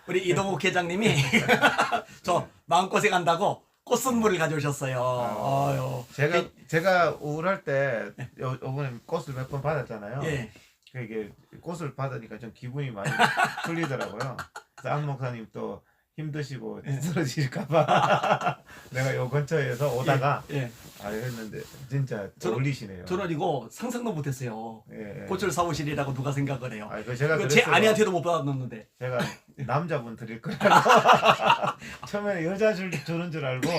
우리 이동욱 회장님이 저 마음고생한다고 꽃 선물을 가져오셨어요. 아유. 제가 우울할 때 요번에 꽃을 몇 번 받았잖아요. 예. 이게 꽃을 받으니까 좀 기분이 많이 풀리더라고요. 그래서 안 목사님 또 힘드시고 쓰러지실까봐 내가 요 근처에서 오다가 예. 했는데 진짜 어울리시네요. 저는 이거 상상도 못했어요. 예. 꽃을 사오시리라고 누가 생각을 해요. 제가 이거 제 아내한테도 못 받았는데. 제가 남자분 드릴 거라고 처음에 여자 주는 줄 알고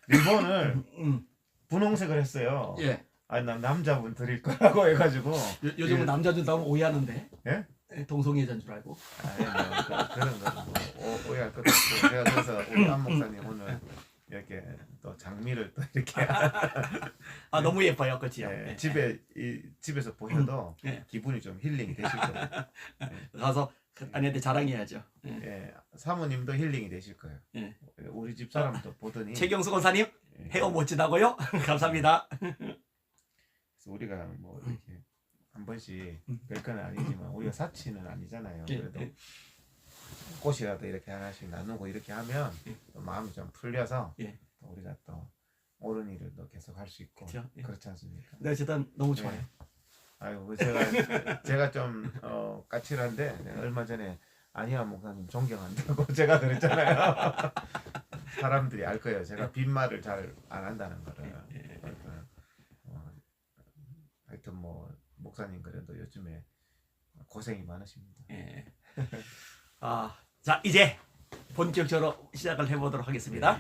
리본을 분홍색을 했어요. 예. 난 남자분 드릴 거라고 해가지고 요즘은 남자 준다고 오해하는데. 예? 동성애 여자인 줄 알고. 그런 거 오해할 것도 없고 제가 그래서 우리 안 목사님 오늘 이렇게 또 장미를 또 이렇게 너무 예뻐요, 그렇지요. 예, 집에서 보셔도 기분이 좀 힐링이 되실 거예요. 가서 아내한테 자랑해야죠. 사모님도 힐링이 되실 거예요. 우리 집 사람도 보더니 최경수 권사님 헤어 멋지다고요? 감사합니다. 그래서 우리가 뭐 이렇게 한 번씩 별건 아니지만 우리가 사치는 아니잖아요. 그래도 꽃이라도 이렇게 하나씩 나누고 이렇게 하면 또 마음이 좀 풀려서 또 우리가 또 옳은 일을 또 계속 할 수 있고 그렇지 않습니까? 네, 어쨌든 너무 좋아요. 아이고 제가 좀 까칠한데 얼마 전에 안희환 목사님 존경한다고 제가 그랬잖아요. 사람들이 알 거예요. 제가 빈말을 잘 안 한다는 거를. 그러니까 하여튼 뭐 목사님 그래도 요즘에 고생이 많으십니다. 자, 이제 본격적으로 시작을 해보도록 하겠습니다.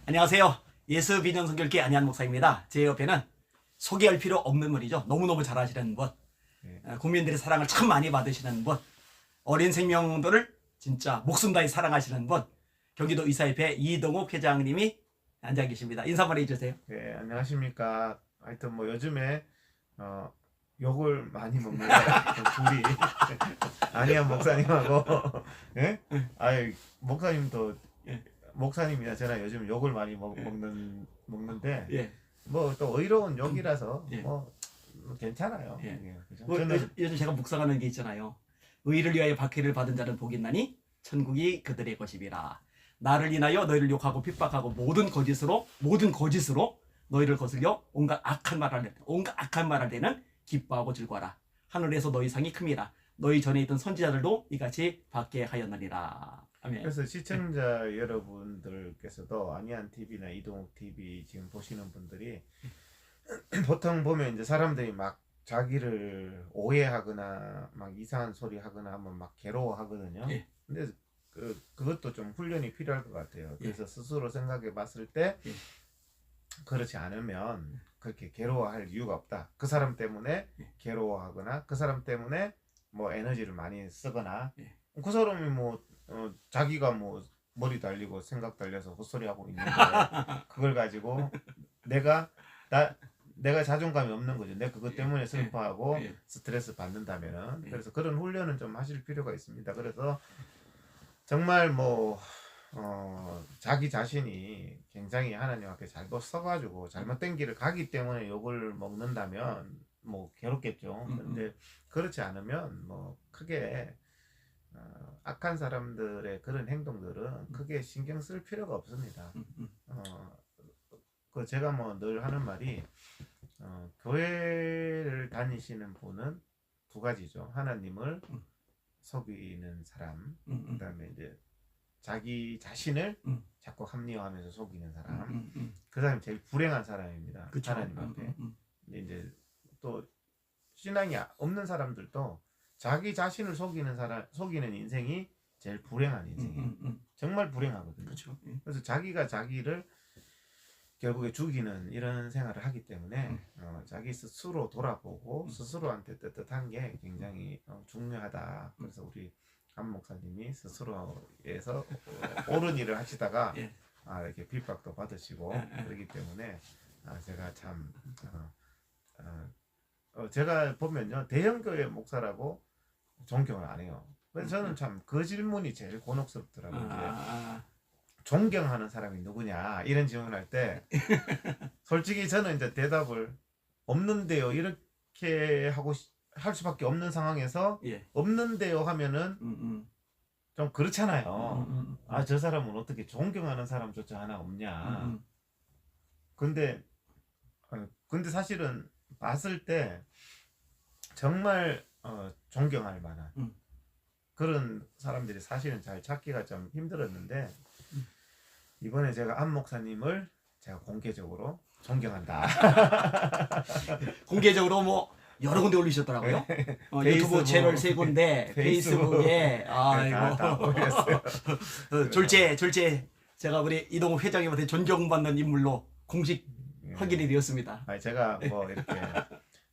안녕하세요. 예수비전선교회 안희환 목사입니다. 제 옆에는 소개할 필요 없는 분이죠. 너무너무 잘하시는 분, 국민들의 사랑을 참 많이 받으시는 분, 어린 생명들을 진짜 목숨 다해 사랑하시는 분, 경기도 의사협회 이동욱 회장님이 앉아 계십니다. 인사 한번 해주세요. 네, 안녕하십니까. 하여튼 뭐 요즘에 욕을 많이 먹는 둘이 안희환 목사님하고 목사님도 목사님이나 저나 요즘 욕을 많이 먹는데 뭐 또 의로운 욕이라서 뭐 괜찮아요. 그죠? 요즘 제가 묵상하는 게 있잖아요. 의를 위하여 박해를 받은 자는 복이 있나니 천국이 그들의 것이니라. 나를 인하여 너희를 욕하고 핍박하고 모든 거짓으로 너희를 거슬려 온갖 악한 말할 때는 기뻐하고 즐거워라. 하늘에서 너희 상이 큼이라. 너희 전에 있던 선지자들도 이같이 받게 하였느니라. 아멘. 그래서 시청자 여러분들께서도 안희환 TV나 이동욱 TV 지금 보시는 분들이 보통 보면 이제 사람들이 막 자기를 오해하거나 막 이상한 소리 하거나 하면 막 괴로워하거든요. 근데 그것도 좀 훈련이 필요할 것 같아요. 그래서 스스로 생각해 봤을 때 그렇지 않으면 그렇게 괴로워할 이유가 없다. 그 사람 때문에 괴로워하거나 그 사람 때문에 뭐 에너지를 많이 쓰거나 그 사람이 뭐 자기가 뭐 머리 달리고 생각 달려서 헛소리하고 있는데 그걸 가지고 내가 자존감이 없는 거죠. 내가 그것 때문에 슬퍼하고 스트레스 받는다면은. 그래서 그런 훈련은 좀 하실 필요가 있습니다. 그래서 정말 뭐 자기 자신이 굉장히 하나님 앞에 잘못 서가지고 잘못된 길을 가기 때문에 욕을 먹는다면 뭐 괴롭겠죠. 근데 그렇지 않으면 뭐 크게 악한 사람들의 그런 행동들은 크게 신경 쓸 필요가 없습니다. 그 제가 뭐 늘 하는 말이 교회를 다니시는 분은 두 가지죠. 하나님을 속이는 사람, 그다음에 이제 자기 자신을 자꾸 합리화하면서 속이는 사람, 그 사람이 제일 불행한 사람입니다. 그쵸? 하나님 앞에. 이제 또 신앙이 없는 사람들도 자기 자신을 속이는 인생이 제일 불행한 인생이에요. 정말 불행하거든요. 그렇죠. 그래서 자기가 자기를 결국에 죽이는 이런 생활을 하기 때문에 자기 스스로 돌아보고 스스로한테 떳떳한 게 굉장히 중요하다. 그래서 우리 안 목사님이 스스로에서 옳은 일을 하시다가 이렇게 핍박도 받으시고 그렇기 때문에 제가 참 제가 보면요 대형교회 목사라고 존경을 안 해요. 그래서 저는 참 그 질문이 제일 곤혹스럽더라고요. 존경하는 사람이 누구냐 이런 질문할 때 솔직히 저는 이제 대답을 없는데요 이렇게 할 수밖에 없는 상황에서 없는데요 하면은 좀 그렇잖아요. 아, 저 사람은 어떻게 존경하는 사람조차 하나 없냐. 근데 사실은 봤을 때 정말 존경할 만한 그런 사람들이 사실은 잘 찾기가 좀 힘들었는데 이번에 제가 안 목사님을 제가 공개적으로 존경한다. 공개적으로 뭐 여러 군데 올리셨더라고요. 유튜브 페이스북, 채널 3군데, 페이스북에 다 올렸어요. 졸제 제가 우리 이동욱 회장님한테 존경받는 인물로 공식 확인이 되었습니다. 아니, 제가 뭐 이렇게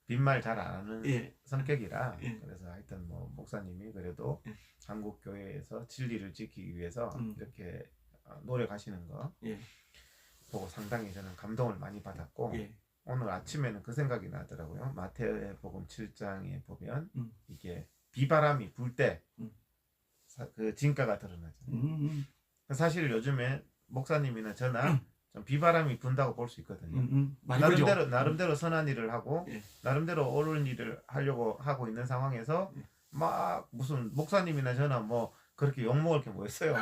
빈말 잘 안 하는 예. 성격이라 예. 그래서 하여튼 뭐 목사님이 그래도 예. 한국 교회에서 진리를 지키기 위해서 이렇게 노력하시는 거 예. 보고 상당히 저는 감동을 많이 받았고 예. 오늘 아침에는 그 생각이 나더라고요. 마태복음 7장에 보면 이게 비바람이 불 때 그 진가가 드러나잖아요. 사실 요즘에 목사님이나 저나 좀 비바람이 분다고 볼 수 있거든요. 나름대로 선한 일을 하고 예. 나름대로 옳은 일을 하려고 하고 있는 상황에서 막 무슨 목사님이나 저나 뭐 그렇게 욕먹을 게 뭐 있어요.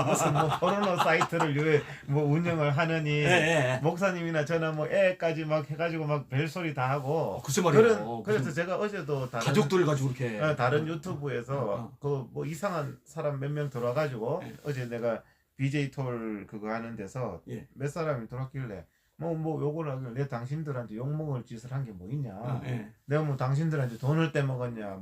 무슨 뭐 포르노 사이트를 뭐 운영을 하느니 예. 목사님이나 저나 뭐 애까지 막 해가지고 막 별소리 다 하고 글쎄 말이에요. 그래서 제가 어제도 가족들 가지고 이렇게 다른 유튜브에서 그 뭐 이상한 사람 몇 명 들어와가지고 어제 내가 BJ 톨 그거 하는 데서 몇 사람이 들어왔길래 뭐 욕을 하길래 내가 당신들한테 욕먹을 짓을 한 게 뭐 있냐. 내가 뭐 당신들한테 돈을 떼먹었냐.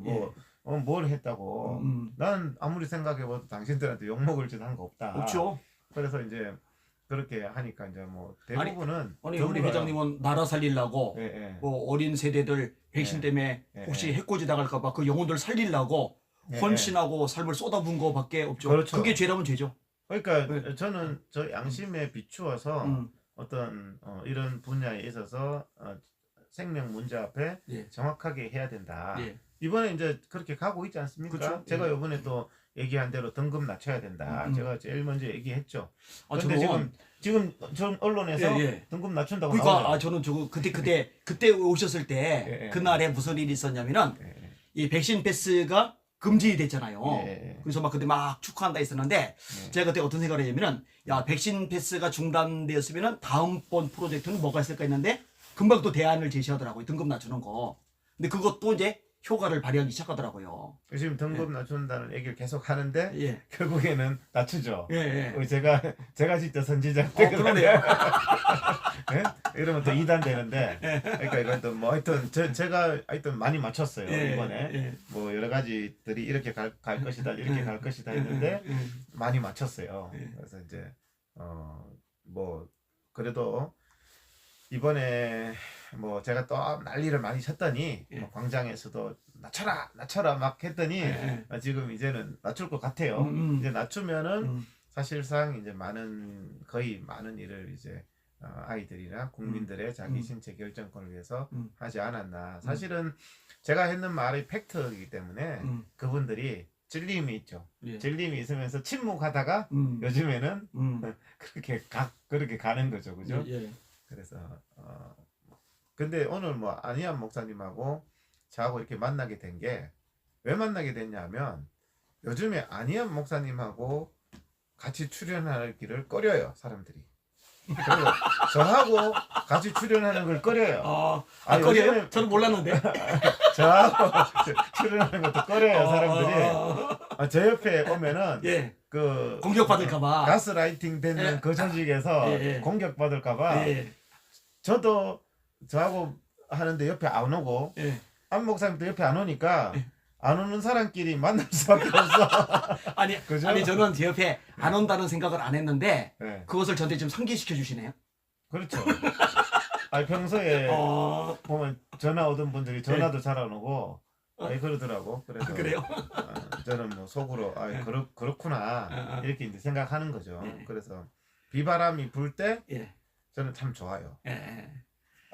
뭘 했다고. 난 아무리 생각해봐도 당신들한테 욕먹을 짓 한 거 없다. 없죠. 그래서 이제 그렇게 하니까 이제 뭐 대부분은 아니 우리 회장님은 나라 살리려고 뭐 어린 세대들 백신 때문에 혹시 해코지 당할까봐 그 영혼들 살리려고 헌신하고 삶을 쏟아부은 거밖에 없죠. 그렇죠. 그게 죄라면 죄죠. 그러니까 저는 저 양심에 비추어서 어떤 이런 분야에 있어서 생명 문제 앞에 정확하게 해야 된다. 이번에 이제 그렇게 가고 있지 않습니까? 그렇죠. 제가 이번에 또 얘기한 대로 등급 낮춰야 된다. 제가 제일 먼저 얘기했죠. 그런데 지금 전 언론에서 등급 낮춘다고 그러니까 나오죠. 저는 그때 오셨을 때 그날에 무슨 일이 있었냐면은 이 백신 패스가 금지됐잖아요. 그래서 막 그때 막 축하한다 했었는데 제가 그때 어떤 생각을 했냐면은 야 백신 패스가 중단되었으면은 다음번 프로젝트는 뭐가 있을까 했는데 금방 또 대안을 제시하더라고요. 등급 낮추는 거. 근데 그것도 이제 효과를 발휘하기 시작하더라고요. 지금 등급 낮춘다는 얘기를 계속 하는데 결국에는 낮추죠. 제가 진짜 선지자 그러네요. 이러면 또 2단 되는데 그러니까 이것도 뭐 하여튼 제가 하여튼 많이 맞췄어요. 이번에 뭐 여러 가지들이 이렇게 갈 것이다 이렇게 갈 것이다 했는데 많이 맞췄어요. 그래서 이제 뭐 그래도 이번에 뭐 제가 또 난리를 많이 쳤더니 뭐 광장에서도 낮춰라 막 했더니 지금 이제는 낮출 것 같아요. 이제 낮추면은 사실상 이제 거의 많은 일을 이제 아이들이나 국민들의 자기 신체 결정권을 위해서 하지 않았나. 사실은 제가 했는 말이 팩트이기 때문에 그분들이 질림이 있죠. 질림이 있으면서 침묵하다가 요즘에는 그렇게 가는 거죠, 그죠? 그래서 근데 오늘 뭐 안희안 목사님하고 저하고 이렇게 만나게 된 게 왜 만나게 됐냐면 요즘에 안희안 목사님하고 같이 출연하기를 꺼려요, 사람들이. 그리고 저하고 같이 출연하는 걸 꺼려요. 꺼려요? 저는 몰랐는데. 저하고 출연하는 것도 꺼려요, 사람들이. 제 옆에 오면은 그 공격받을까봐 가스라이팅 되는 그 조직에서 공격받을까봐 저도 저하고 하는데 옆에 안 오고 안 목사님도 옆에 안 오니까 안 오는 사람끼리 만날 수밖에 없어. 아니 저는 제 옆에 안 온다는 생각을 안 했는데 그것을 저한테 좀 상기시켜 주시네요. 그렇죠. 아니 평소에 보면 전화 오던 분들이 전화도 잘 안 오고 그러더라고. 그래서 그래요? 저는 뭐 속으로 그렇구나 이렇게 이제 생각하는 거죠. 그래서 비바람이 불 때 저는 참 좋아요.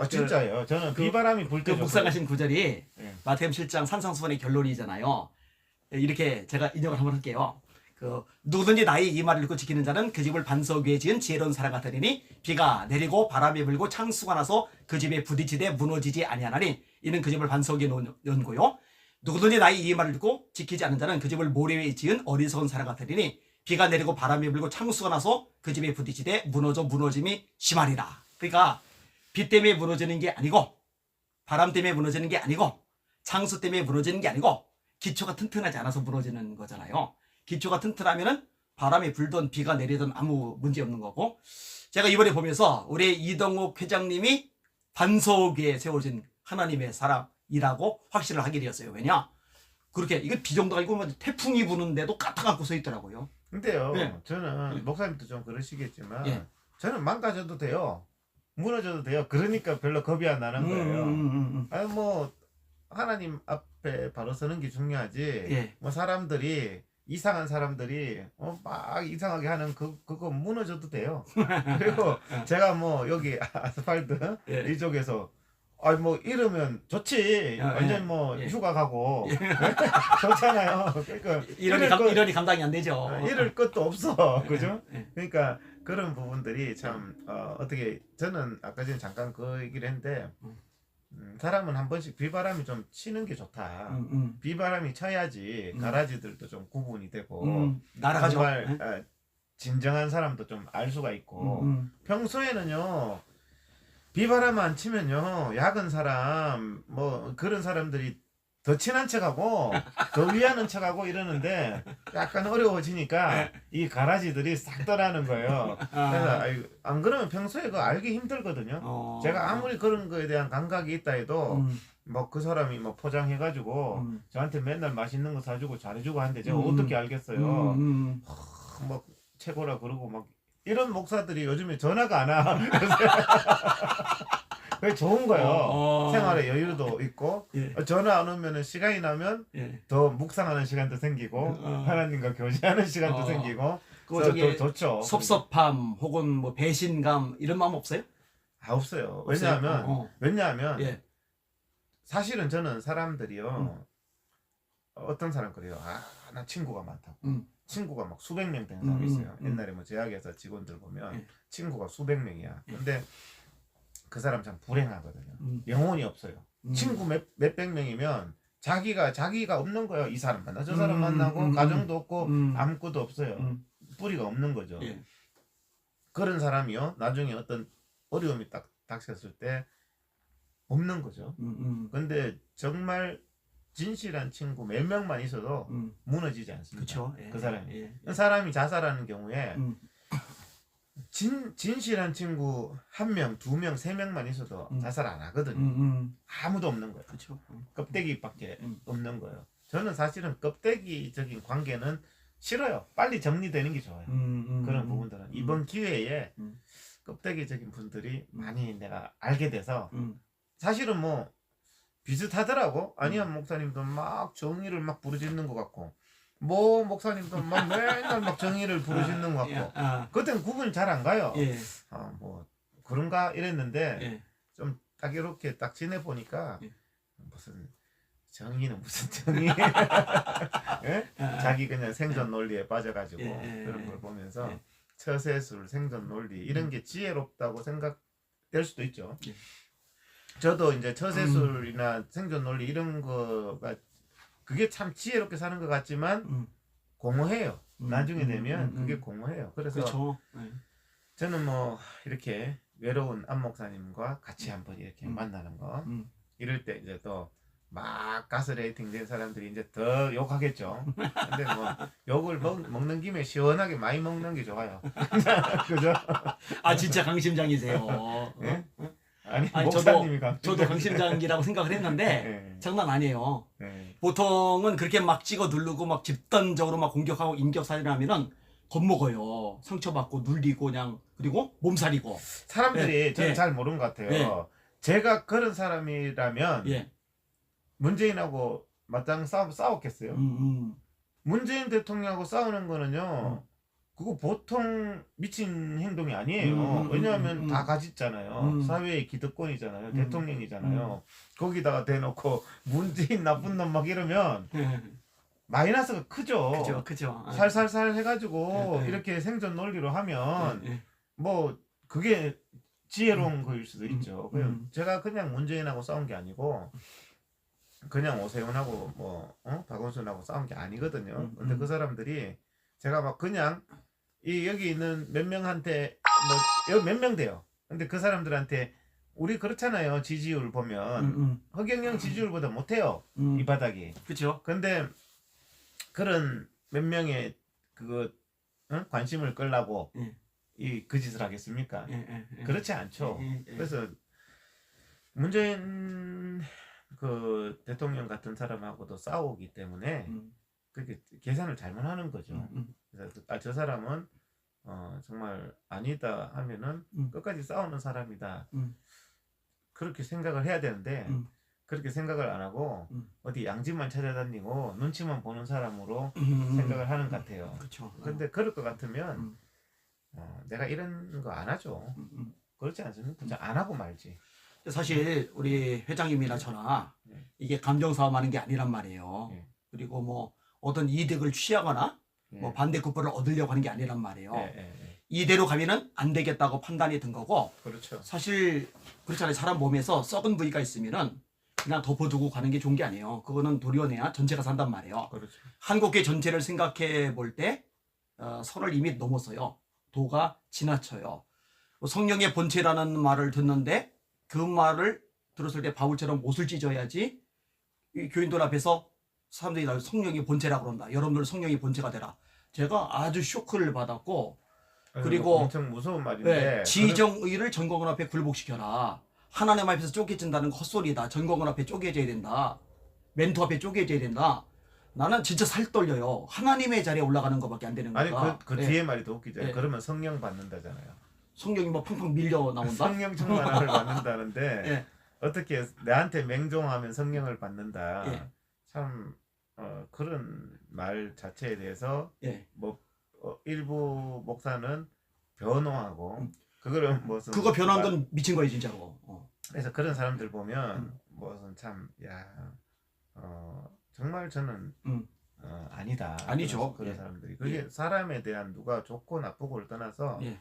진짜예요. 저는 비바람이 불 때 묵상하신 구절이 마태복음 7장 산상수훈의 결론이잖아요. 이렇게 제가 인용을 한번 할게요. 누구든지 나의 이 말을 읽고 지키는 자는 그 집을 반석 위에 지은 지혜로운 사람 같으니 비가 내리고 바람이 불고 창수가 나서 그 집에 부딪히되 무너지지 아니하나니 이는 그 집을 반석 위에 놓은 고요 누구든지 나의 이 말을 듣고 지키지 않는 자는 그 집을 모래 위에 지은 어리석은 사람 같으리니 비가 내리고 바람이 불고 창수가 나서 그 집에 부딪히되 무너짐이 심하리라. 그러니까 비 때문에 무너지는 게 아니고 바람 때문에 무너지는 게 아니고 창수 때문에 무너지는 게 아니고 기초가 튼튼하지 않아서 무너지는 거잖아요. 기초가 튼튼하면은 바람이 불든 비가 내리든 아무 문제 없는 거고, 제가 이번에 보면서 우리 이동욱 회장님이 반석 위에 세워진 하나님의 사람이라고 확신을 하게 되었어요. 왜냐? 그렇게 이건 비 정도가 아니고 뭐 태풍이 부는데도 까딱하고 서 있더라고요. 근데요, 네. 저는 목사님도 좀 그러시겠지만 예. 저는 망가져도 돼요. 무너져도 돼요. 그러니까 별로 겁이 안 나는 거예요. 아니 뭐 하나님 앞에 바로 서는 게 중요하지. 예. 뭐 사람들이 이상한 사람들이 막 이상하게 하는 그거 무너져도 돼요. 그리고 제가 뭐 여기 아스팔트 예. 이쪽에서 아니 뭐 이러면 좋지. 예. 완전 뭐 예. 휴가 가고 좋잖아요. 그러니까 이런이 감당이 안 되죠. 이럴 것도 없어. 그죠? 예. 그러니까 그런 부분들이 참 어떻게 저는 아까 전에 잠깐 그 얘기를 했는데 사람은 한 번씩 비바람이 좀 치는 게 좋다. 비바람이 쳐야지 가라지들도 좀 구분이 되고 날아가죠. 정말 진정한 사람도 좀 알 수가 있고 평소에는요 비바람 안 치면요 야근 사람 뭐 그런 사람들이 더 친한 척하고 더 위하는 척하고 이러는데 약간 어려워지니까 이 가라지들이 싹 떠나는 거예요. 그래서 안 그러면 평소에 그거 알기 힘들거든요. 제가 아무리 그런 거에 대한 감각이 있다 해도 뭐 그 사람이 뭐 포장해가지고 저한테 맨날 맛있는 거 사주고 잘해주고 하는데 제가 어떻게 알겠어요. 뭐 최고라 그러고 막 이런 목사들이 요즘에 전화가 안 와. 그게 좋은 거예요. 생활에 여유도 있고 예. 전화 안 오면은 시간이 나면 예. 더 묵상하는 시간도 생기고 하나님과 교제하는 시간도 생기고 그 저기 더 좋죠. 섭섭함 혹은 뭐 배신감 이런 마음 없어요? 없어요. 없어요? 왜냐하면 예. 사실은 저는 사람들이요 어떤 사람 그래요. 나 친구가 많다고. 친구가 막 수백 명 된 사람이 있어요. 옛날에 뭐 제약회사 직원들 보면 예. 친구가 수백 명이야. 근데 그 사람 참 불행하거든요. 영혼이 없어요. 친구 몇백 명이면 자기가 없는 거예요. 이 사람 만나 저 사람 만나고 가정도 없고 아무것도 없어요. 뿌리가 없는 거죠. 예. 그런 사람이요 나중에 어떤 어려움이 딱 닥쳤을 때 없는 거죠. 근데 정말 진실한 친구 몇 명만 있어도 무너지지 않습니다. 그렇죠. 예. 그 사람이. 예. 그 사람이 자살하는 경우에 진실한 친구 한 명, 두 명, 세 명만 있어도 자살 안 하거든요. 아무도 없는 거예요. 그렇죠. 껍데기밖에 없는 거예요. 저는 사실은 껍데기적인 관계는 싫어요. 빨리 정리되는 게 좋아요. 그런 부분들은 이번 기회에 껍데기적인 분들이 많이 내가 알게 돼서 사실은 뭐 비슷하더라고. 아니면 목사님도 막 정의를 막 부르짖는 것 같고 뭐 목사님도 막 맨날 막 정의를 부르짖는 것 같고 그때는 구분이 잘 안 가요. 예. 뭐 그런가 이랬는데 예. 좀 딱 이렇게 딱 지내보니까 예. 무슨 정의는 무슨 정의 예? 자기 그냥 생존 논리에 빠져가지고 그런 걸 보면서 처세술 생존 논리 이런 게 지혜롭다고 생각될 수도 있죠. 저도 이제 처세술이나 생존 논리 이런 거가 그게 참 지혜롭게 사는 것 같지만 공허해요. 나중에 되면 그게 공허해요. 그래서 그렇죠. 저는 뭐 이렇게 외로운 안 목사님과 같이 한번 이렇게 만나는 거 이럴 때 이제 또 막 가스레이팅 된 사람들이 이제 더 욕하겠죠. 근데 뭐 욕을 먹는 김에 시원하게 많이 먹는 게 좋아요. 그죠? 아 진짜 강심장이세요. 예? 아니 저도 목사님이 강심장이라고 생각을 했는데 장난 아니에요. 보통은 그렇게 막 찍어 누르고 막 집단적으로 막 공격하고 인격살인하면은 겁먹어요. 상처받고 눌리고 그냥 그리고 몸살이고. 사람들이 저는 잘 모르는 것 같아요. 제가 그런 사람이라면 문재인하고 마땅 싸웠겠어요. 문재인 대통령하고 싸우는 거는요. 그거 보통 미친 행동이 아니에요. 왜냐하면 다 가졌잖아요. 사회의 기득권이잖아요. 대통령이잖아요. 거기다가 대놓고 문재인 나쁜 놈 막 이러면 마이너스가 크죠. 그죠. 살살살 해가지고 이렇게 생존 논리로 하면 뭐 그게 지혜로운 거일 수도 있죠. 제가 그냥 문재인하고 싸운 게 아니고 그냥 오세훈하고 뭐 박원순하고 싸운 게 아니거든요. 근데 그 사람들이 제가 막 그냥 이 여기 있는 몇 명한테 뭐 여기 몇 명 돼요. 근데 그 사람들한테 우리 그렇잖아요. 지지율 보면 허경영 지지율보다 못해요. 이 바닥이. 그렇죠. 근데 그런 몇 명의 그거 관심을 끌라고 이 그 짓을 하겠습니까? 그렇지 않죠. 그래서 문재인 그 대통령 같은 사람하고도 싸우기 때문에 그렇게 계산을 잘못하는 거죠. 그래서 저 사람은 정말 아니다 하면은 끝까지 싸우는 사람이다. 그렇게 생각을 해야 되는데 그렇게 생각을 안 하고 어디 양집만 찾아다니고 눈치만 보는 사람으로 생각을 하는 것 같아요. 그렇죠. 근데 그럴 것 같으면 내가 이런 거 안 하죠. 그렇지 않습니까? 그냥 안 하고 말지. 사실 우리 회장님이나 저나 이게 감정 싸움하는 게 아니란 말이에요. 그리고 뭐 어떤 이득을 취하거나 뭐 반대급부를 얻으려고 하는 게 아니란 말이에요. 이대로 가면은 안 되겠다고 판단이 든 거고. 그렇죠. 사실 그렇잖아요. 사람 몸에서 썩은 부위가 있으면은 그냥 덮어두고 가는 게 좋은 게 아니에요. 그거는 도려내야 전체가 산단 말이에요. 그렇죠. 한국의 전체를 생각해 볼 때 선을 이미 넘었어요. 도가 지나쳐요. 성령의 본체라는 말을 듣는데 그 말을 들었을 때 바울처럼 못을 찢어야지 이 교인들 앞에서 사람들이 날 성령의 본체라고 그런다. 여러분들 성령의 본체가 되라. 제가 아주 쇼크를 받았고 그리고 엄청 무서운 말인데 지정의를 전공원 앞에 굴복시켜라. 하나님 앞에서 쪼개진다는 건 헛소리다. 전공원 앞에 쪼개져야 된다. 멘토 앞에 쪼개져야 된다. 나는 진짜 살 떨려요. 하나님의 자리에 올라가는 것밖에 안 되는 아니 거다. 그 뒤에 말이 더 웃기죠. 네. 그러면 성령 받는다잖아요. 성령이 뭐 팡팡 밀려 나온다. 성령 충만함을 받는다는데 예. 어떻게 내한테 맹종하면 성령을 받는다. 예. 참 그런 말 자체에 대해서 예. 뭐 일부 목사는 변호하고 그거를 무슨 그거 변한 건 미친 거예요 진짜로. 그래서 그런 사람들 보면 무슨 정말 저는 아니다. 아니죠. 그런 예. 사람들이 그게 사람에 대한 누가 좋고 나쁘고를 떠나서 예.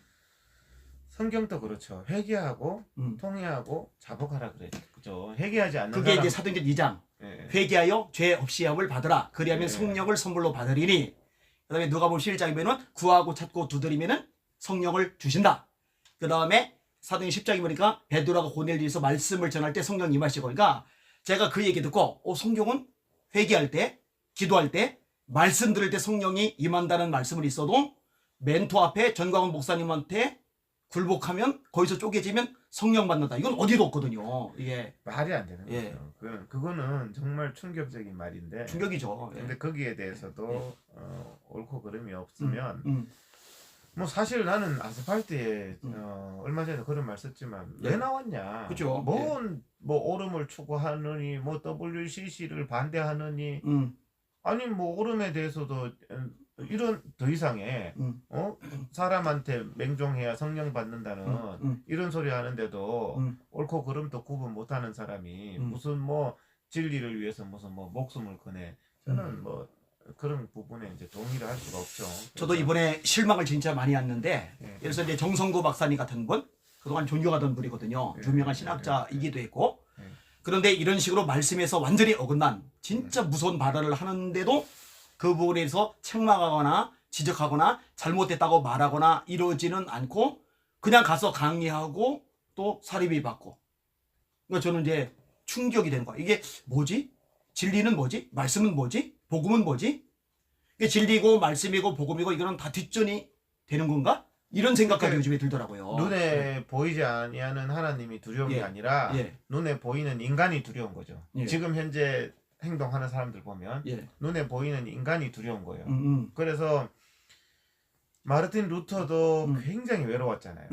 성경도 그렇죠. 회개하고 통회하고 자복하라 그래. 그죠? 회개하지 않는 그게 사람. 이제 사도행전 2장. 예. 회개하여 죄 없이 함을 받으라. 그리하면 예. 성령을 선물로 받으리니. 그다음에 누가복음 11장이면은 구하고 찾고 두드리면은 성령을 주신다. 그다음에 사도행전 10장이 보니까 베드로하고 고넬리에서 말씀을 전할 때 성령 임하시고 그러니까 제가 그 얘기 듣고 성경은 회개할 때 기도할 때 말씀 들을 때 성령이 임한다는 말씀을 있어도 멘토 앞에 전광훈 목사님한테 굴복하면 거기서 쪼개지면 성령 받는다. 이건 어디도 없거든요. 이게 말이 안 되는 예. 거죠. 그거는 정말 충격적인 말인데. 충격이죠. 예. 근데 거기에 대해서도 옳고 그름이 없으면 뭐 사실 나는 아스팔트에 얼마 전에 그런 말 썼지만 왜 나왔냐. 그죠. 뭐 오름을 추구하느니 뭐 WCC를 반대하느니 아니 뭐 오름에 대해서도 이런 더 이상의 사람한테 맹종해야 성령 받는다는 이런 소리 하는데도 옳고 그름도 구분 못하는 사람이 무슨 뭐 진리를 위해서 무슨 뭐 목숨을 거네. 저는 뭐 그런 부분에 이제 동의를 할 수가 없죠. 저도 이번에 실망을 진짜 많이 했는데 예를 들어서 이제 정성구 박사님 같은 분 그동안 존경하던 분이거든요. 유명한 신학자이기도 했고 그런데 이런 식으로 말씀에서 완전히 어긋난 진짜 무서운 발언을 하는데도 그 부분에서 책망하거나 지적하거나 잘못됐다고 말하거나 이러지는 않고 그냥 가서 강의하고 또 사립이 받고 그러니까 저는 이제 충격이 되는 거야. 이게 뭐지? 진리는 뭐지? 말씀은 뭐지? 복음은 뭐지? 이게 진리고 말씀이고 복음이고 이거는 다 뒷전이 되는 건가? 이런 생각까지 요즘에 들더라고요. 눈에 보이지 아니하는 하나님이 두려운 게 아니라 눈에 보이는 인간이 두려운 거죠. 지금 현재 행동하는 사람들 보면 눈에 보이는 인간이 두려운 거예요. 그래서 마르틴 루터도 굉장히 외로웠잖아요.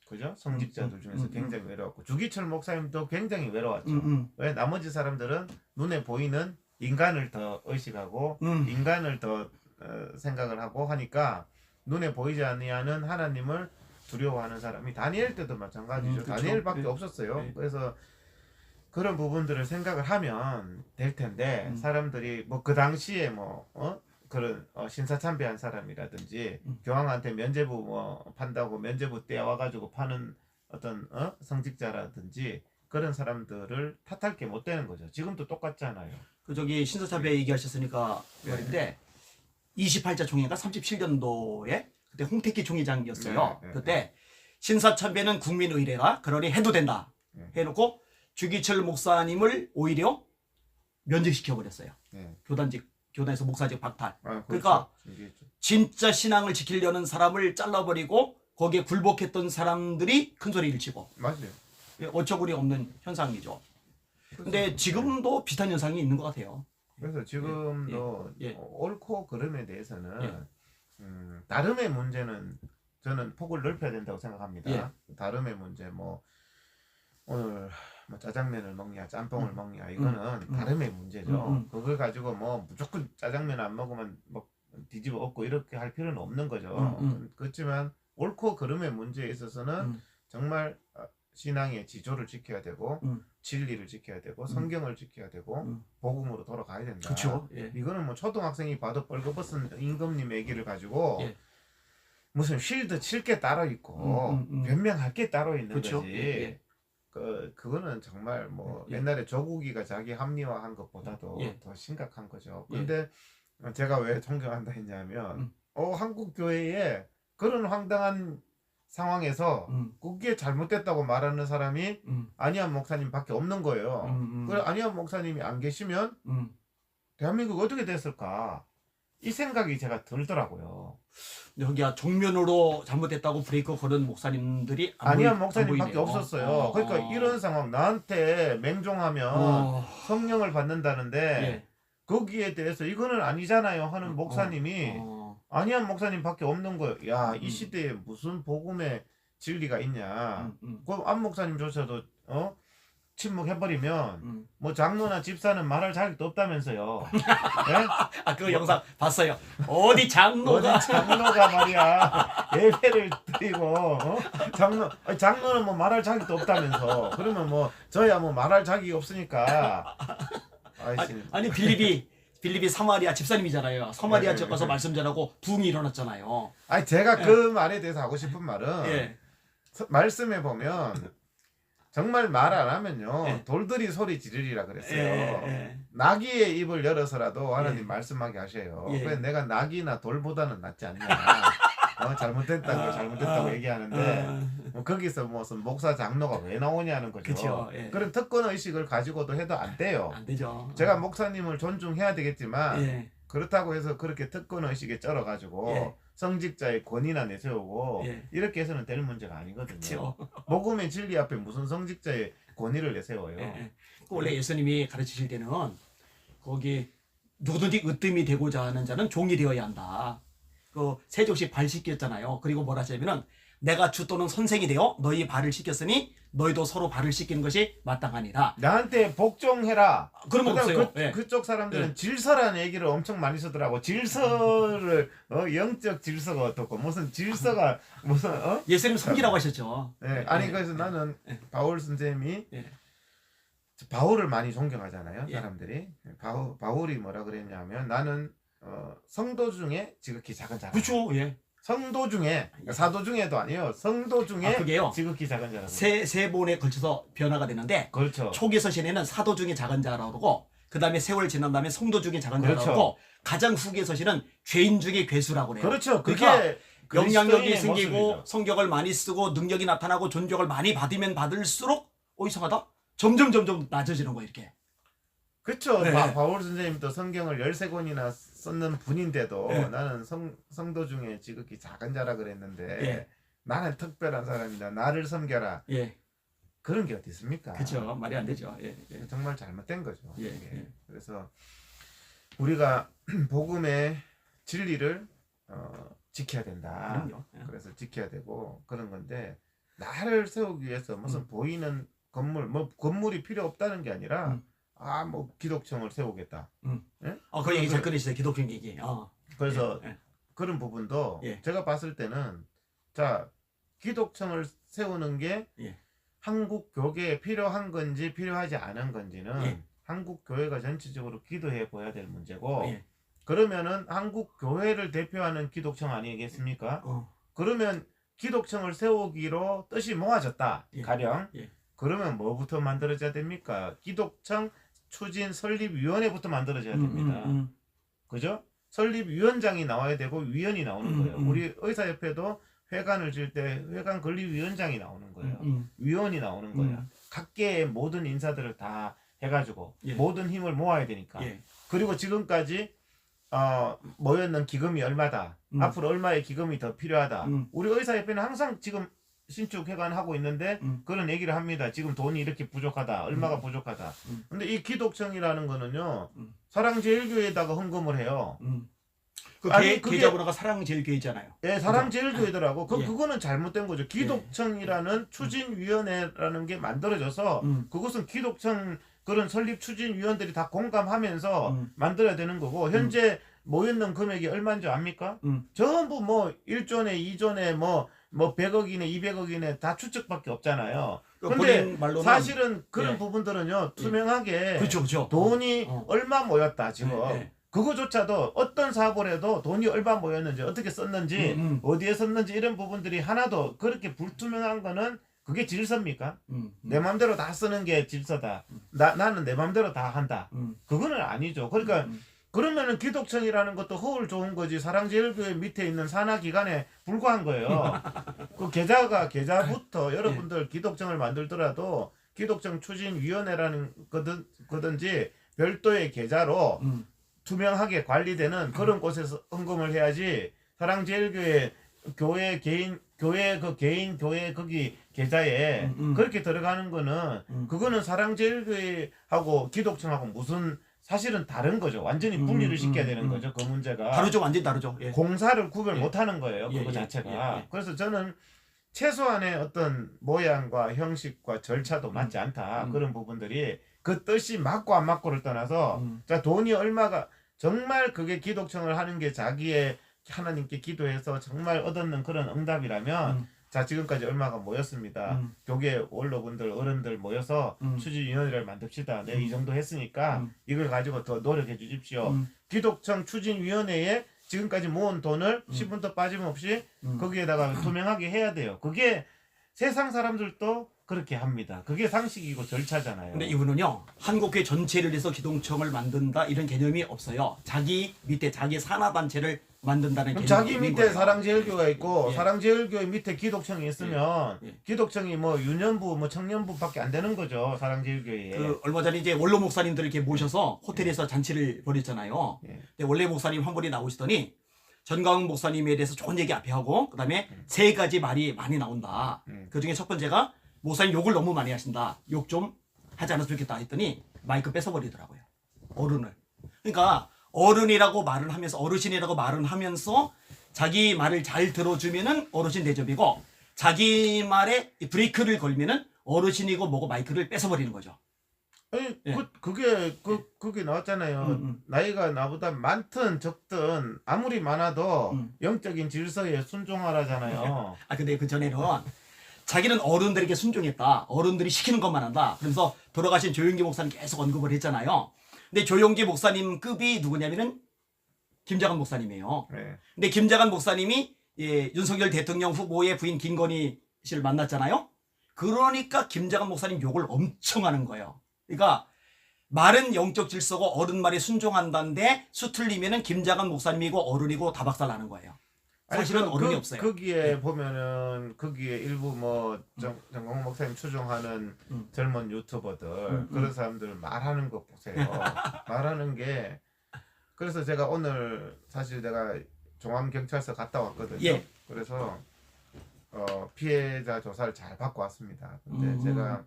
그죠? 성직자들 중에서 굉장히 외로웠고 주기철 목사님도 굉장히 외로웠죠. 왜? 나머지 사람들은 눈에 보이는 인간을 더 의식하고 인간을 더 생각을 하고 하니까 눈에 보이지 아니하는 하나님을 두려워하는 사람이 다니엘 때도 마찬가지죠. 다니엘밖에 없었어요. 그래서 그런 부분들을 생각을 하면 될 텐데 사람들이 뭐 그 당시에 뭐 그런 신사참배한 사람이라든지 교황한테 면죄부 뭐 판다고 면죄부 떼와가지고 파는 어떤 성직자라든지 그런 사람들을 탓할 게 못 되는 거죠. 지금도 똑같잖아요. 그 저기 신서참배 얘기하셨으니까 말인데 28자 총회가 37년도에 그때 홍택기 총회장이었어요. 네, 네, 그때 신서참배는 국민의례라 그러니 해도 된다 네. 해놓고 주기철 목사님을 오히려 면직시켜 버렸어요. 네. 교단에서 목사직 박탈. 그렇죠. 그러니까 준비했죠. 진짜 신앙을 지키려는 사람을 잘라버리고 거기에 굴복했던 사람들이 큰 소리를 치고 맞아요. 어처구니 없는 현상이죠. 근데 지금도 비슷한 현상이 있는 것 같아요. 그래서 지금도 예. 옳고 그름에 대해서는 예. 다름의 문제는 저는 폭을 넓혀야 된다고 생각합니다. 예. 다름의 문제 뭐 오늘 뭐 짜장면을 먹냐 짬뽕을 먹냐 이거는 다름의 문제죠. 그걸 가지고 뭐 무조건 짜장면 안 먹으면 뭐 뒤집어 엎고 이렇게 할 필요는 없는 거죠. 그렇지만 옳고 그름의 문제에 있어서는 정말 신앙의 지조를 지켜야 되고 진리를 지켜야 되고 성경을 지켜야 되고 복음으로 돌아가야 된다. 그렇죠. 예. 이거는 뭐 초등학생이 봐도 뻘거벗은 임금님 얘기를 가지고 예. 무슨 쉴드 칠 게 따로 있고 변명할 게 따로 있는 그쵸. 거지. 예. 그거는 정말 뭐 예. 옛날에 조국이가 자기 합리화한 것보다도 예. 더 심각한 거죠. 예. 근데 제가 왜 존경한다 했냐면 한국 교회에 그런 황당한 상황에서 그게 잘못됐다고 말하는 사람이 안희안 목사님밖에 없는 거예요. 그래 안희안 목사님이 안 계시면 대한민국 어떻게 됐을까? 이 생각이 제가 들더라고요. 여기야 정면으로 잘못됐다고 브레이크 거는 목사님들이 안희안 목사님밖에 보이네요. 없었어요. 그러니까 이런 상황 나한테 맹종하면 성령을 받는다는데 예. 거기에 대해서 이거는 아니잖아요 하는 목사님이 안희안 목사님밖에 없는 거예요. 야, 이 시대에 무슨 복음의 진리가 있냐. 그 안 목사님조차도 침묵해버리면 뭐 장로나 집사는 말할 자격도 없다면서요. 예? 그 영상 봤어요. 어디 장로가 어디 장로가 말이야 예배를 드리고 장로는 뭐 말할 자격도 없다면서. 그러면 뭐 저야 뭐 말할 자격이 없으니까. 아니 빌립이 사마리아 집사님이잖아요. 사마리아 네, 지역 가서 네. 말씀 전하고 부흥이 일어났잖아요. 아니 제가 그 말에 대해서 하고 싶은 말은 예. 말씀에 보면 정말 말 안 하면요 예. 돌들이 소리 지르리라 그랬어요. 예. 나귀의 입을 열어서라도 하나님 예. 말씀하게 하셔요. 예. 그래서 내가 나귀나 돌보다는 낫지 않냐. 잘못됐다고 얘기하는데 뭐 거기서 무슨 목사 장로가 왜 나오냐는 거죠. 그쵸, 예. 그런 특권 의식을 가지고도 해도 안 돼요. 안 되죠. 제가 목사님을 존중해야 되겠지만 예. 그렇다고 해서 그렇게 특권 의식에 쩔어가지고 예. 성직자의 권위나 내세우고 예. 이렇게 해서는 될 문제가 아니거든요. 그렇죠. 복음의 진리 앞에 무슨 성직자의 권위를 내세워요. 예. 원래 예수님이 가르치실 때는 거기 누구든지 으뜸이 되고자 하는 자는 종이 되어야 한다. 그 세족씩 발 씻겼잖아요. 그리고 뭐라 하냐면은 내가 주 또는 선생이 되어 너희 발을 씻겼으니 너희도 서로 발을 씻기는 것이 마땅하니라. 나한테 복종해라. 그런 거 없어요. 예. 그쪽 사람들은 예. 질서라는 얘기를 엄청 많이 쓰더라고. 질서를 영적 질서가 어떻고 무슨 질서가 무슨 예수님 섬기라고 하셨죠. 네. 아니 그래서 나는 바울 선생님이 예. 바울을 많이 존경하잖아요. 예. 사람들이. 바울이 뭐라 그랬냐면 나는 성도 중에 지극히 작은 자라. 그렇죠. 예. 성도 중에 사도 중에도 아니에요. 성도 중에 그게요. 지극히 작은 자라. 세 번에 걸쳐서 변화가 되는데 그렇죠. 초기 서신에는 사도 중에 작은 자라고 그러고 그다음에 세월 지난 다음에 성도 중에 작은 자라고 그렇죠. 그러고 가장 후기 서신은 죄인 중에 괴수라고 그래요. 그렇죠. 그러니까 그게 영향력이 그리스도인의 생기고 모습이죠. 성격을 많이 쓰고 능력이 나타나고 존경을 많이 받으면 받을수록 이상하다. 점점 낮아지는 거예요. 이렇게. 그렇죠. 네. 바울 선생님도 성경을 13권이나 썼는 분인데도 네. 나는 성도 중에 지극히 작은 자라 그랬는데 예. 나는 특별한 사람이다. 나를 섬겨라. 예. 그런 게 어디 있습니까? 그렇죠. 말이 안 되죠. 예. 예. 정말 잘못된 거죠. 예. 이게. 예. 그래서 우리가 복음의 진리를 지켜야 된다. 그럼요. 예. 그래서 지켜야 되고 그런 건데 나를 세우기 위해서 무슨 보이는 건물 건물이 필요 없다는 게 아니라 뭐 기독청을 세우겠다. 예? 그 얘기 잘 꺼내시죠. 기독교 얘기. 그래서 예. 그런 부분도 예. 제가 봤을 때는 자 기독청을 세우는 게 예. 한국 교계에 필요한 건지 필요하지 않은 건지는 예. 한국 교회가 전체적으로 기도해 보아야 될 문제고 예. 그러면은 한국 교회를 대표하는 기독청 아니겠습니까? 어. 그러면 기독청을 세우기로 뜻이 모아졌다. 예. 가령 예. 그러면 뭐부터 만들어져야 됩니까? 기독청 추진 설립위원회부터 만들어져야 됩니다. 그죠? 설립위원장이 나와야 되고 위원이 나오는 거예요. 우리 의사협회도 회관을 질 때 회관 건립위원장이 나오는 거예요. 위원이 나오는 거예요. 각계의 모든 인사들을 다 해가지고 예. 모든 힘을 모아야 되니까. 예. 그리고 지금까지 모였는 기금이 얼마다. 앞으로 얼마의 기금이 더 필요하다. 우리 의사협회는 항상 지금 신축 회관하고 있는데 그런 얘기를 합니다. 지금 돈이 이렇게 부족하다. 얼마가 부족하다. 근데 이 기독청이라는 거는요. 사랑제일교회에다가 헌금을 해요. 그 아니, 그게- 계좌번호가 사랑제일교회잖아요. 예, 사랑제일교회더라고. 예. 그거는 잘못된 거죠. 기독청이라는 추진위원회라는 게 만들어져서 그것은 기독청 그런 설립 추진위원들이 다 공감하면서 만들어야 되는 거고 현재 모였는 금액이 얼마인 줄 압니까? 전부 뭐 1조네 2조네 뭐 100억이네 200억이네 다 추측밖에 없잖아요. 근데 본인 말로는 사실은 그런 예. 부분들은요 투명하게 그렇죠, 그렇죠. 돈이 얼마 모였다 지금 예. 그거조차도 어떤 사업을 해도 돈이 얼마 모였는지 어떻게 썼는지 어디에 썼는지 이런 부분들이 하나도 그렇게 불투명한 거는 그게 질서입니까? 내 맘대로 다 쓰는 게 질서다. 나는 내 맘대로 다 한다. 그거는 아니죠. 그러니까 그러면은 기독청이라는 것도 허울 좋은 거지 사랑제일교회 밑에 있는 산하기관에 불과한 거예요. 그 계좌부터 여러분들 기독청을 만들더라도 기독청 추진위원회라는 거든지 별도의 계좌로 투명하게 관리되는 그런 곳에서 헌금을 해야지 사랑제일교회 교회 거기 계좌에 그렇게 들어가는 거는 그거는 사랑제일교회하고 기독청하고 무슨 사실은 다른 거죠. 완전히 분리를 시켜야 되는 거죠. 그 문제가. 다르죠, 완전히 다르죠. 예. 공사를 구별 예. 못하는 거예요. 예, 그거 예, 자체가. 예. 그래서 저는 최소한의 어떤 모양과 형식과 절차도 맞지 않다. 그런 부분들이 그 뜻이 맞고 안 맞고를 떠나서 자 돈이 얼마가 정말 그게 기독청을 하는 게 자기의 하나님께 기도해서 정말 얻었는 그런 응답이라면 자 지금까지 얼마가 모였습니다. 교계 원로분들 어른들 모여서 추진위원회를 만듭시다. 네, 이 정도 했으니까 이걸 가지고 더 노력해 주십시오. 기독청 추진위원회에 지금까지 모은 돈을 10분도 빠짐없이 거기에다가 투명하게 해야 돼요. 그게 세상 사람들도 그렇게 합니다. 그게 상식이고 절차잖아요. 근데 이분은요 한국교회 전체를 위해서 기독청을 만든다 이런 개념이 없어요. 자기 밑에 자기 산하단체를 만든다는 개념이 자기 있는 밑에 거예요. 사랑제일교회가 있고 예. 사랑제일교회 밑에 기독청이 있으면 예. 기독청이 뭐 유년부 뭐 청년부밖에 안 되는 거죠. 사랑제일교회에. 그 얼마 전에 이제 원로 목사님들 이렇게 모셔서 호텔에서 잔치를 벌였잖아요. 예. 근데 원래 목사님 한 분이 나오시더니 전광훈 목사님에 대해서 좋은 얘기 앞에 하고 그다음에 세 가지 말이 많이 나온다. 그 중에 첫 번째가 목사님 욕을 너무 많이 하신다. 욕 좀 하지 않았으면 좋겠다 했더니 마이크 뺏어버리더라고요. 어른을. 그러니까 어른이라고 말을 하면서 어르신이라고 말을 하면서 자기 말을 잘 들어주면은 어르신 대접이고 자기 말에 브레이크를 걸면은 어르신이고 뭐고 마이크를 뺏어버리는 거죠. 아니 예. 그게 나왔잖아요. 나이가 나보다 많든 적든 아무리 많아도 영적인 질서에 순종하라잖아요. 아 근데 그 전에는 자기는 어른들에게 순종했다. 어른들이 시키는 것만 한다. 그러면서 돌아가신 조용기 목사님 계속 언급을 했잖아요. 근데 조용기 목사님 급이 누구냐면은 김자간 목사님이에요. 네. 근데 김자간 목사님이 예, 윤석열 대통령 후보의 부인 김건희 씨를 만났잖아요. 그러니까 김자간 목사님 욕을 엄청 하는 거예요. 그러니까 말은 영적 질서고 어른 말에 순종한다는데 수틀리면은 김자간 목사님이고 어른이고 다 박살나는 거예요. 사실은 어른이 없어요. 거기에 보면은 거기에 일부 뭐 정광훈 목사님 추종하는 젊은 유튜버들 그런 사람들 말하는 거 보세요. 말하는 게 그래서 제가 오늘 사실 내가 종암경찰서 갔다 왔거든요. 예. 그래서 피해자 조사를 잘 받고 왔습니다. 근데 제가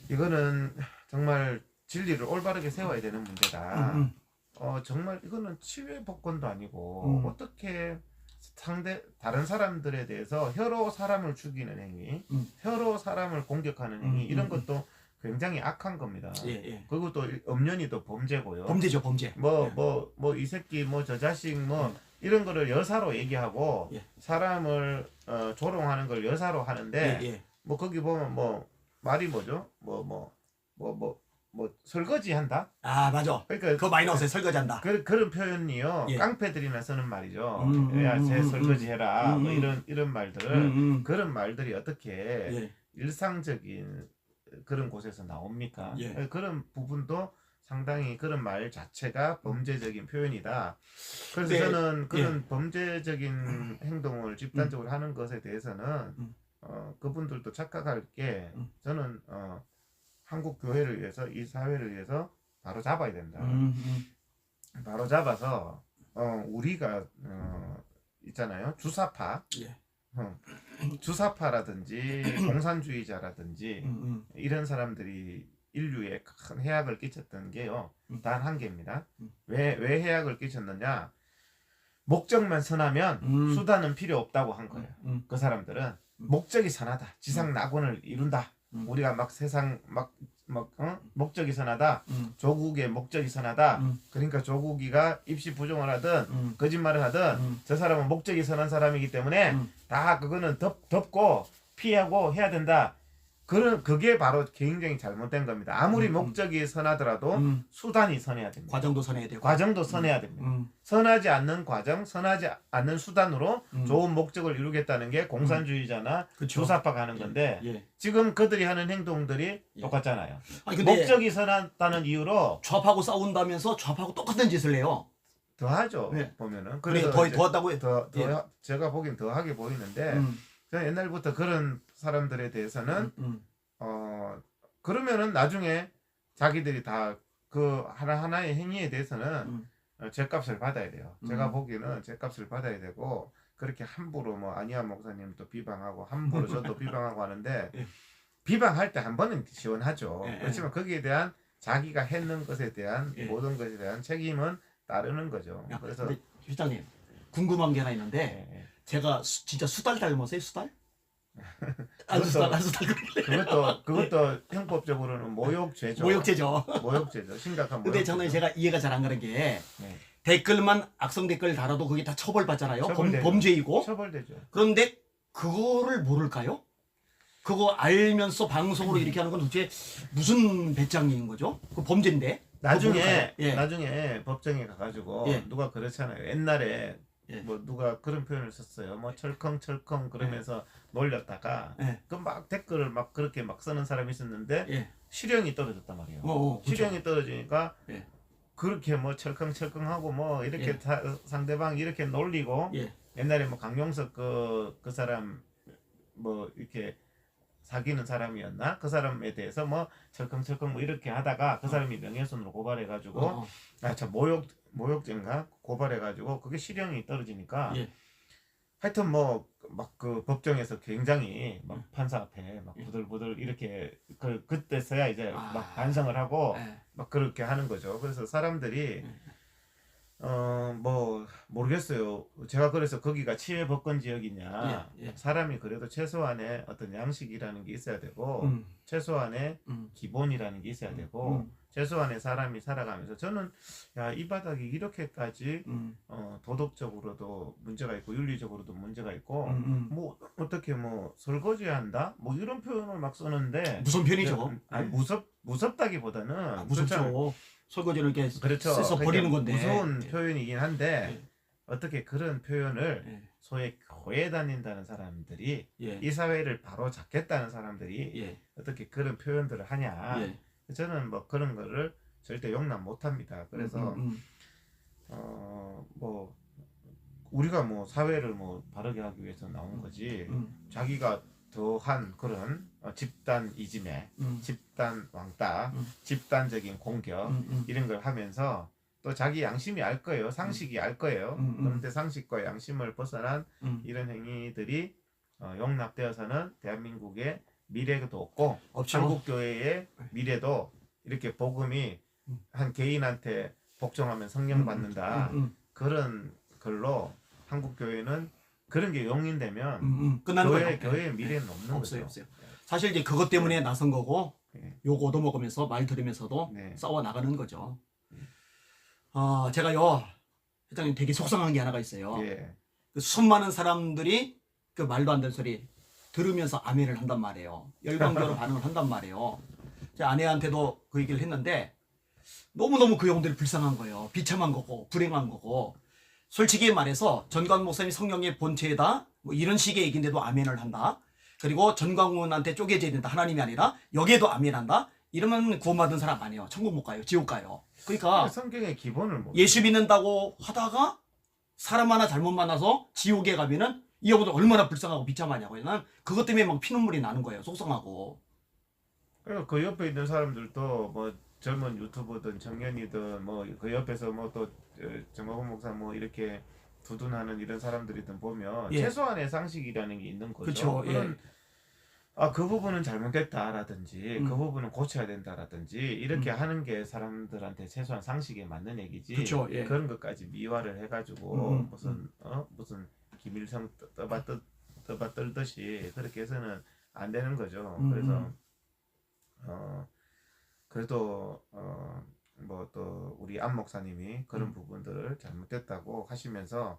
이거는 정말 진리를 올바르게 세워야 되는 문제다. 정말 이거는 치외 복권도 아니고 어떻게 다른 사람들에 대해서 혀로 사람을 죽이는 행위, 혀로 사람을 공격하는 행위 이런 것도 굉장히 악한 겁니다. 예, 예. 그리고 또 엄연히 또 범죄고요. 범죄죠, 범죄. 뭐 이 새끼 뭐 저 자식 뭐 이런 거를 여사로 얘기하고 예. 사람을 조롱하는 걸 여사로 하는데 예, 예. 뭐 거기 보면 뭐 말이 뭐죠? 뭐 설거지 한다? 아 맞아. 그러니까 그거 많이 나왔어요. 설거지한다. 그런 표현이요. 예. 깡패들이나 쓰는 말이죠. 야, 쟤 설거지 해라. 뭐 이런 말들을 그런 말들이 어떻게 예. 일상적인 그런 곳에서 나옵니까? 예. 그런 부분도 상당히 그런 말 자체가 범죄적인 표현이다. 그래서 네. 저는 그런 범죄적인 행동을 집단적으로 하는 것에 대해서는 음. 그분들도 착각할 게 음. 저는 한국 교회를 위해서 이 사회를 위해서 바로 잡아야 된다. 바로 잡아서 우리가 있잖아요. 주사파. 예. 주사파라든지 공산주의자라든지 이런 사람들이 인류에 큰 해악을 끼쳤던 게요. 단 한 개입니다. 왜 해악을 끼쳤느냐? 목적만 선하면 수단은 필요 없다고 한 거예요. 그 사람들은 목적이 선하다. 지상 낙원을 이룬다. 우리가 막 세상 목적이 선하다. 조국의 목적이 선하다. 그러니까 조국이가 입시 부정을 하든 거짓말을 하든 저 사람은 목적이 선한 사람이기 때문에 다 그거는 덮고 피하고 해야 된다. 그게 바로 굉장히 잘못된 겁니다. 아무리 목적이 선하더라도 수단이 선해야 됩니다. 과정도 선해야 되고. 과정도 선해야 됩니다. 선하지 않는 과정, 선하지 않는 수단으로 좋은 목적을 이루겠다는 게 공산주의자나 그쵸. 주사파가 하는 건데 예. 지금 그들이 하는 행동들이 똑같잖아요. 아니, 근데 목적이 선하다는 이유로 좌파하고 싸운다면서 좌파하고 똑같은 짓을 해요. 더하죠. 네. 보면은 그래 더 왔다고 해요. 예. 제가 보기엔 더하게 보이는데 저는 옛날부터 그런 사람들에 대해서는 그러면은 나중에 자기들이 다 그 하나하나의 행위에 대해서는 죗값을 받아야 돼요. 제가 보기에는 죗값을 받아야 되고 그렇게 함부로 뭐 안희환 목사님도 비방하고 함부로 저도 비방하고 하는데 예. 비방할 때 한 번은 시원하죠. 예. 그렇지만 거기에 대한 자기가 했는 것에 대한 예. 모든 것에 대한 책임은 따르는 거죠. 야, 그래서 근데 회장님 궁금한 게 하나 있는데 제가 진짜 수달 닮았어요 수달? 수달 그것도 형법적으로는 모욕죄죠. 모욕죄죠. 심각한 모욕죄죠. 근데 저는 제가 이해가 잘 안 가는 게 네. 댓글만 악성 댓글 달아도 그게 다 처벌받잖아요. 처벌되죠. 범죄이고. 처벌되죠. 그런데 그거를 모를까요? 그거 알면서 방송으로 이렇게 하는 건 도대체 무슨 배짱인 거죠? 그 범죄인데. 나중에 예. 나중에 법정에 가가지고 예. 누가 그렇잖아요. 옛날에 예. 뭐 누가 그런 표현을 썼어요. 뭐 철컹철컹 그러면서 놀렸다가 예. 그 막 댓글을 막 그렇게 막 쓰는 사람이 있었는데 예. 실형이 떨어졌단 말이에요. 그렇죠. 실형이 떨어지니까 예. 그렇게 뭐 철컹철컹하고 뭐 이렇게 예. 상대방 이렇게 놀리고 예. 옛날에 뭐 강용석 그 사람 뭐 이렇게 사귀는 사람이었나? 그 사람에 대해서 뭐 철컹철컹 뭐 이렇게 하다가 그 사람이 명예훼손으로 고발해가지고 참 모욕죄인가 고발해가지고 그게 실형이 떨어지니까 예. 하여튼 뭐 막 그 법정에서 굉장히 막 예. 판사 앞에 막 예. 부들부들 이렇게 그때서야 이제 아. 막 반성을 하고 예. 막 그렇게 하는 거죠. 그래서 사람들이 뭐 모르겠어요. 제가 그래서 거기가 치외 법권 지역이냐. 예. 예. 사람이 그래도 최소한의 어떤 양식이라는 게 있어야 되고 최소한의 기본이라는 게 있어야 되고 최소한의 사람이 살아가면서 저는 야, 이 바닥이 이렇게까지 도덕적으로도 문제가 있고 윤리적으로도 문제가 있고 뭐 어떻게 뭐 설거지한다 뭐 이런 표현을 막 쓰는데 무슨 편이죠? 아니 무섭다기보다는 무섭죠. 설거지를 이렇게 그렇죠. 써서 버리는 건데 무서운 표현이긴 한데 예. 어떻게 그런 표현을 예. 소위 교회 다닌다는 사람들이 예. 이 사회를 바로 잡겠다는 사람들이 예. 어떻게 그런 표현들을 하냐. 예. 저는 뭐 그런 거를 절대 용납 못합니다. 그래서 뭐 우리가 뭐 사회를 뭐 바르게 하기 위해서 나온 거지 자기가 더한 그런 집단 이지매, 집단 왕따, 집단적인 공격 이런 걸 하면서 또 자기 양심이 알 거예요. 상식이 알 거예요. 그런데 상식과 양심을 벗어난 이런 행위들이 용납되어서는 대한민국의 미래도 없고 없죠. 한국 교회의 미래도 이렇게 복음이 한 개인한테 복종하면 성령 받는다 그런 걸로 한국 교회는 그런 게 용인되면 끝나는 거예요. 교회의 미래는 없는 없어요. 거죠. 없어요. 사실 이제 그것 때문에 나선 거고 네. 욕 얻어먹으면서 말 들으면서도 네. 싸워 나가는 거죠. 제가요 회장님 되게 속상한 게 하나가 있어요. 예. 그 수많은 사람들이 그 말도 안 되는 소리 들으면서 아멘을 한단 말이에요. 열광적으로 반응을 한단 말이에요. 제 아내한테도 그 얘기를 했는데 너무너무 그 영혼들이 불쌍한 거예요. 비참한 거고 불행한 거고 솔직히 말해서 전관 목사님이 성령의 본체다 뭐 이런 식의 얘기인데도 아멘을 한다. 그리고 전광훈한테 쪼개져야 된다. 하나님이 아니라 여기에도 아멘한다. 이러면 구원받은 사람 아니에요. 천국 못 가요. 지옥 가요. 그러니까 성경의 기본을 못 예수 믿는다고 하다가 사람 하나 잘못 만나서 지옥에 가면은 이 여보도 얼마나 불쌍하고 비참하냐고요. 난 그것 때문에 막 피눈물이 나는 거예요. 속상하고. 그러니까 그 옆에 있는 사람들도 뭐 젊은 유튜버든 청년이든 뭐 그 옆에서 뭐 또 정광훈 목사 뭐 이렇게 두둔하는 이런 사람들이든 보면 예. 최소한의 상식이라는 게 있는 거죠. 그렇죠. 그런 그 부분은 잘못됐다라든지 그 음. 부분은 고쳐야 된다라든지 이렇게 하는 게 사람들한테 최소한 상식에 맞는 얘기지. 그렇죠. 예. 그런 것까지 미화를 해가지고 무슨 김일성 떠봐 떨듯이 그렇게 해서는 안 되는 거죠. 그래서 그래도 뭐 또 우리 안 목사님이 그런 부분들을 잘못됐다고 하시면서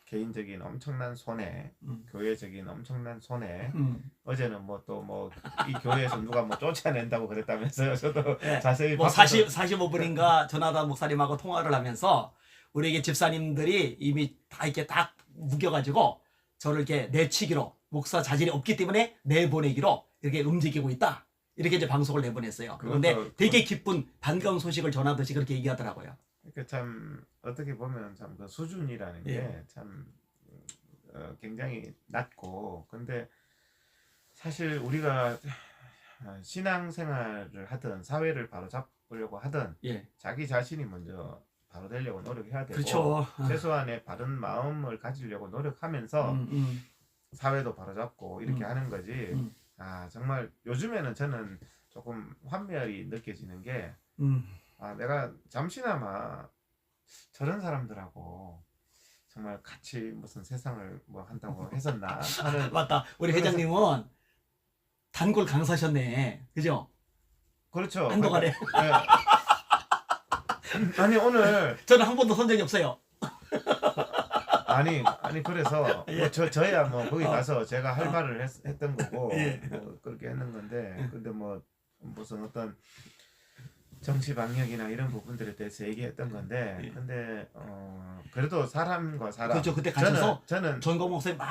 개인적인 엄청난 손해, 교회적인 엄청난 손해. 어제는 뭐 또 뭐 이 교회에서 누가 뭐 쫓아낸다고 그랬다면서요. 저도 예. 자세히 뭐 바꿔서 45분인가 전하다 목사님하고 통화를 하면서 우리에게 집사님들이 이미 다 이렇게 딱 묶여가지고 저를 이렇게 내치기로 목사 자질이 없기 때문에 내보내기로 이렇게 움직이고 있다. 이렇게 이제 방송을 내보냈어요. 그런데 되게 기쁜 반가운 소식을 전하듯이 그렇게 얘기하더라고요. 그러니까 참 어떻게 보면 참 그 수준이라는 예. 게 참 굉장히 낮고 근데 사실 우리가 신앙생활을 하든 사회를 바로 잡으려고 하든 예. 자기 자신이 먼저 바로 되려고 노력해야 되고 그렇죠. 최소한의 바른 마음을 가지려고 노력하면서 사회도 바로 잡고 이렇게 하는 거지. 정말 요즘에는 저는 조금 환멸이 느껴지는 게 내가 잠시나마 저런 사람들하고 정말 같이 무슨 세상을 뭐 한다고 했었나 하는 맞다. 우리 회장님은 단골 강사셨네. 그죠? 그렇죠. 한동안에. 네. 아니 오늘 저는 한 번도 선 적이 없어요. 아니 그래서 뭐 저야 뭐 거기 가서 제가 할 말을 했던 거고 예. 뭐 그렇게 했는 건데 근데 뭐 무슨 어떤 정치 방역이나 이런 부분들에 대해서 얘기했던 건데 근데 그래도 사람과 사람 그렇죠. 그때 가셔서 저는 전광훈 목사님 막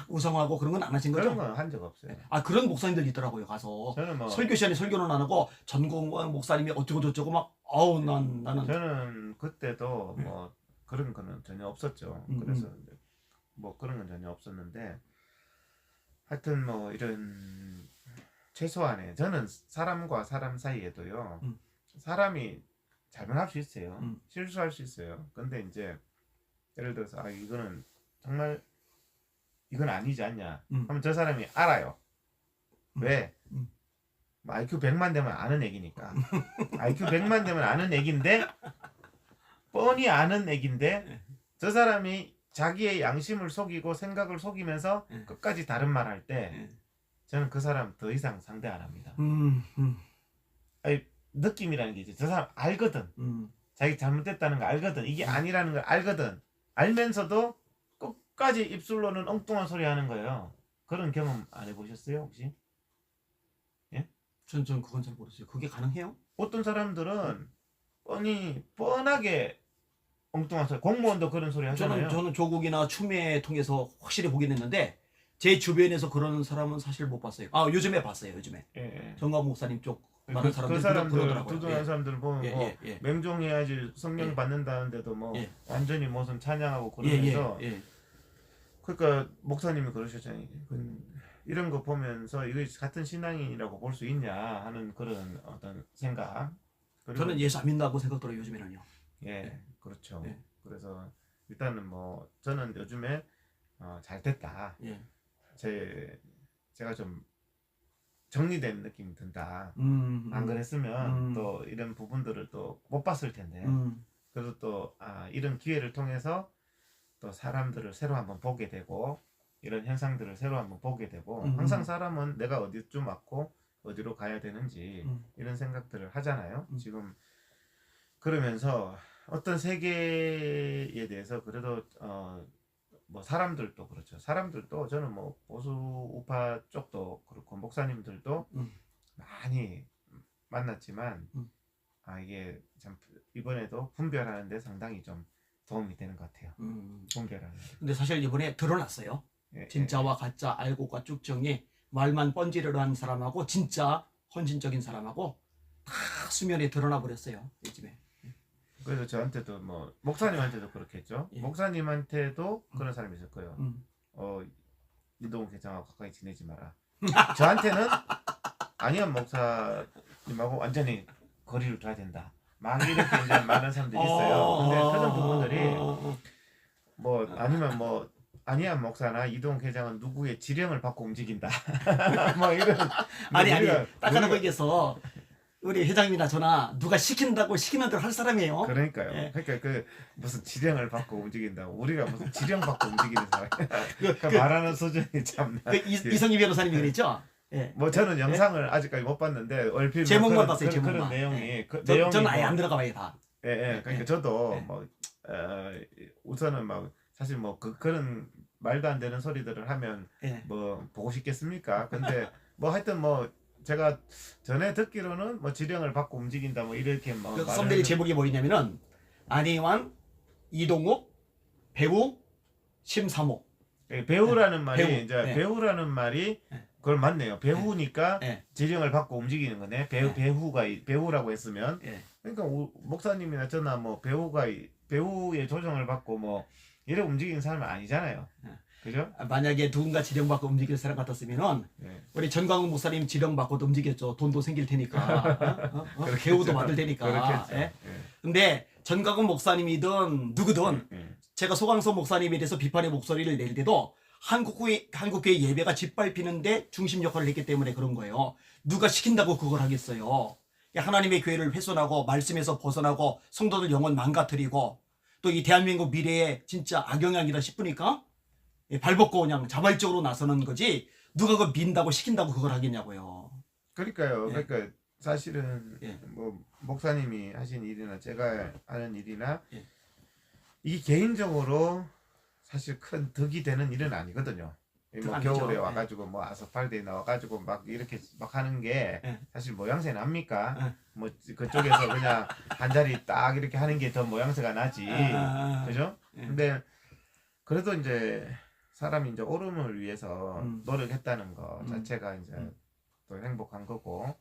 우상하고 그런 건 안 하신 거죠? 그런 건 한 적 없어요. 그런 목사님들 있더라고요. 가서 저는 뭐 설교 시간에 설교는 안 하고 전광훈 목사님이 어쩌고 저쩌고 막 나는 저는 그때도 뭐 그런 거는 전혀 없었죠. 그래서 뭐 그런 건 전혀 없었는데 하여튼 뭐 이런 최소한의 저는 사람과 사람 사이에도요 사람이 잘못할 수 있어요. 실수할 수 있어요. 근데 이제 예를 들어서 이거는 정말 이건 아니지 않냐 하면 저 사람이 알아요. 왜? 뭐 IQ 100만 되면 아는 얘기니까. IQ 100만 되면 아는 얘기인데 뻔히 아는 얘기인데 저 사람이 자기의 양심을 속이고 생각을 속이면서 끝까지 다른 말 할 때 저는 그 사람 더 이상 상대 안 합니다. 아니, 느낌이라는 게 있죠. 저 사람 알거든. 자기 잘못됐다는 거 알거든. 이게 아니라는 걸 알거든. 알면서도 끝까지 입술로는 엉뚱한 소리 하는 거예요. 그런 경험 안 해보셨어요 혹시? 전 그건 잘 모르겠어요. 그게 가능해요? 어떤 사람들은 뻔하게 엉뚱한 소리. 공무원도 그런 소리 하잖아요. 저는 조국이나 추미애 통해서 확실히 보긴 했는데 제 주변에서 그런 사람은 사실 못 봤어요. 요즘에 봤어요. 요즘에 전광훈 목사님 쪽 많은 사람들이 그 사람들 그러더라고요. 두둔한 사람들 보면 뭐 맹종해야지 성령 받는다는데도 뭐 완전히 무슨 찬양하고 그러면서 그러니까 목사님이 그러셨잖아요. 이런 거 보면서 이거 같은 신앙인이라고 볼 수 있냐 하는 그런 어떤 생각. 저는 예수 안 믿는다고 생각 들어요. 요즘에는요. 그렇죠. 그래서 일단은 뭐 저는 요즘에 잘 됐다. 제가 좀 정리된 느낌이 든다. 안 그랬으면 또 이런 부분들을 또 못 봤을 텐데. 그래서 또 이런 기회를 통해서 또 사람들을 새로 한번 보게 되고 이런 현상들을 새로 한번 보게 되고 항상 사람은 내가 어디쯤 왔고 어디로 가야 되는지 이런 생각들을 하잖아요. 지금 그러면서 어떤 세계에 대해서 그래도 뭐 사람들도 그렇죠. 사람들도 저는 뭐 보수 우파 쪽도 그렇고 목사님들도 많이 만났지만 이게 참 이번에도 분별하는데 상당히 좀 도움이 되는 것 같아요. 분별하는. 근데 사실 이번에 드러났어요. 진짜와 가짜 알고가 쭉정이 말만 뻔지르르 한 사람하고 진짜 헌신적인 사람하고 다 수면에 드러나 버렸어요. 요즘에. 그래서 저한테도 뭐 목사님한테도 그렇겠죠. 예. 목사님한테도 그런 사람이 있을 거예요. 음. 이동욱 회장하고 가까이 지내지 마라. 저한테는 안희연 목사님하고 완전히 거리를 둬야 된다. 막 이렇게 이제 말하는 사람들이 있어요. 근데 그런 부분들이 뭐 아니면 뭐 안희연 목사나 이동욱 회장은 누구의 지령을 받고 움직인다. 뭐 이런 아니 딱하다고 얘기해서 우리 회장님이나 저나 누가 시킨다고 시키는 대로 할 사람이에요. 그러니까요. 예. 그러니까 그 무슨 지령을 받고 움직인다고 우리가 무슨 지령 받고 움직이는 사람. 그러니까 말하는 수준이 참. 이성희 변호사님이 그랬죠. 예. 뭐 저는 영상을 아직까지 못 봤는데 얼핏 뭐 제목만 봤어요. 그런 제목만. 내용이 예. 내용이 저는 아예 뭐, 안 들어가 봐요 다. 예. 그러니까 예. 저도 예. 뭐 우선은 막 사실 뭐 그런 말도 안 되는 소리들을 하면 예. 뭐 보고 싶겠습니까? 근데 뭐 하여튼 뭐 제가 전에 듣기로는 뭐 지령을 받고 움직인다 뭐 이렇게 뭐 그 말을 썸네일 했는- 제목이 뭐였냐면은 안희환, 이동욱, 배우, 심사목. 예, 배우라는 말이 배우. 이제 네. 배우라는 말이 네. 그걸 맞네요. 배우니까 예. 지령을 받고 움직이는 거네. 배우라고 했으면 예. 그러니까 목사님이나 저나 뭐 배우의 조정을 받고 뭐 이래 움직이는 사람은 아니잖아요. 그죠? 만약에 누군가 지령받고 움직일 사람 같았으면은 네. 우리 전광훈 목사님 지령받고도 움직였죠. 돈도 생길 테니까. 그렇겠죠. 배우도 받을 테니까. 그렇겠죠. 예? 예. 근데 전광훈 목사님이든 누구든 예. 제가 소강서 목사님에 대해서 비판의 목소리를 낼 때도 한국교회 예배가 짓밟히는데 중심 역할을 했기 때문에 그런 거예요. 누가 시킨다고 그걸 하겠어요. 하나님의 교회를 훼손하고 말씀에서 벗어나고 성도들 영혼 망가뜨리고 또 이 대한민국 미래에 진짜 악영향이다 싶으니까 발벗고 그냥 자발적으로 나서는 거지 누가 그거 민다고 시킨다고 그걸 하겠냐고요. 그러니까요. 예. 그러니까 사실은 예. 뭐 목사님이 하신 일이나 제가 하는 일이나 예. 이게 개인적으로 사실 큰 득이 되는 일은 아니거든요. 뭐 아니죠. 겨울에 예. 와가지고 뭐 아스팔트에 나와가지고 막 이렇게 막 하는 게 예. 사실 모양새 납니까? 예. 뭐 그쪽에서 그냥 한 자리 딱 이렇게 하는 게 더 모양새가 나지. 그죠? 예. 근데 그래도 이제 사람이 이제 오름을 위해서 노력했다는 거 자체가 이제 또 행복한 거고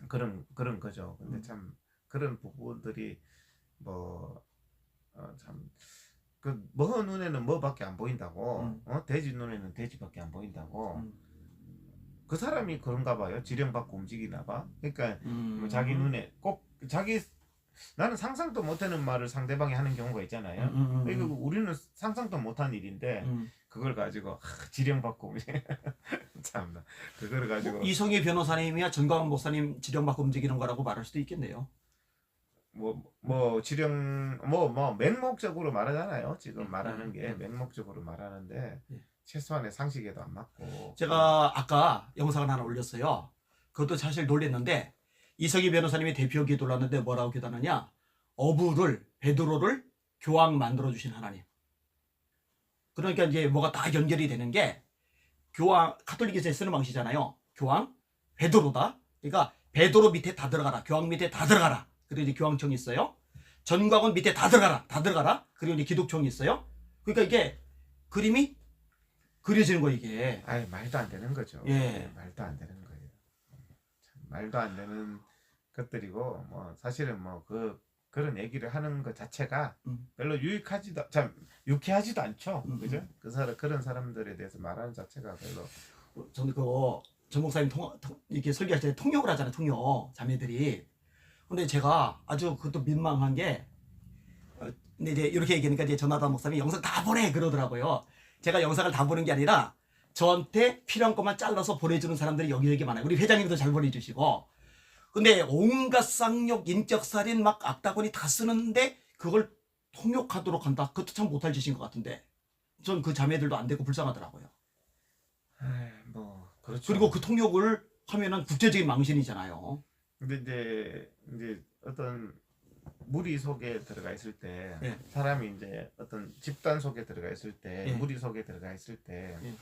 그런 거죠. 근데 참 그런 부분들이 뭐 참 그 뭐 눈에는 뭐밖에 안 보인다고 돼지 눈에는 돼지밖에 안 보인다고 그 사람이 그런가 봐요. 지령받고 움직이나 봐. 그러니까 뭐 자기 눈에 꼭 나는 상상도 못하는 말을 상대방이 하는 경우가 있잖아요. 이거 우리는 상상도 못한 일인데 그걸 가지고 지령받고 참나 그걸 가지고 이성희 변호사님이야 전광훈 목사님 지령받고 움직이는 거라고 말할 수도 있겠네요. 뭐 지령 뭐 맹목적으로 말하잖아요. 지금 말하는 게 맹목적으로 말하는데 최소한의 상식에도 안 맞고. 제가 아까 영상을 하나 올렸어요. 그것도 사실 놀랬는데 이성희 변호사님이 대표 기도를 하는데 뭐라고 기도하느냐? 베드로를 교황 만들어 주신 하나님. 그러니까 이제 뭐가 다 연결이 되는 게 교황 카톨릭에서 쓰는 방식이잖아요. 교황 베드로다. 그러니까 베드로 밑에 다 들어가라. 교황 밑에 다 들어가라. 그리고 이제 교황청이 있어요. 전광훈 밑에 다 들어가라. 그리고 이제 기독청이 있어요. 그러니까 이게 그림이 그려지는 거 이게. 아예 말도 안 되는 거죠. 예. 말도 안 되는 거예요. 말도 안 되는 것들이고 뭐 사실은 뭐 그런 얘기를 하는 것 자체가 별로 유쾌하지도 않죠. 그죠? 그런 사람들에 대해서 말하는 자체가 별로. 저는 전 목사님 이렇게 설교할 때 통역을 하잖아요. 통역 자매들이. 근데 제가 아주 그것도 민망한 게 근데 이제 이렇게 얘기하니까 이제 전하다 목사님이 영상 다 보내 그러더라고요. 제가 영상을 다 보는 게 아니라 저한테 필요한 것만 잘라서 보내주는 사람들이 여기저기 많아요. 우리 회장님도 잘 보내주시고. 근데 온갖 쌍욕, 인격살인 막 악다구니 다 쓰는데 그걸 통역하도록 한다. 그것도 참 못할 짓인 것 같은데. 전 그 자매들도 안 되고 불쌍하더라고요. 뭐 그렇죠. 그리고 그 통역을 하면은 국제적인 망신이잖아요. 근데 이제 어떤 무리 속에 들어가 있을 때 예. 사람이 이제 어떤 집단 속에 들어가 있을 때 예. 무리 속에 들어가 있을 때 예.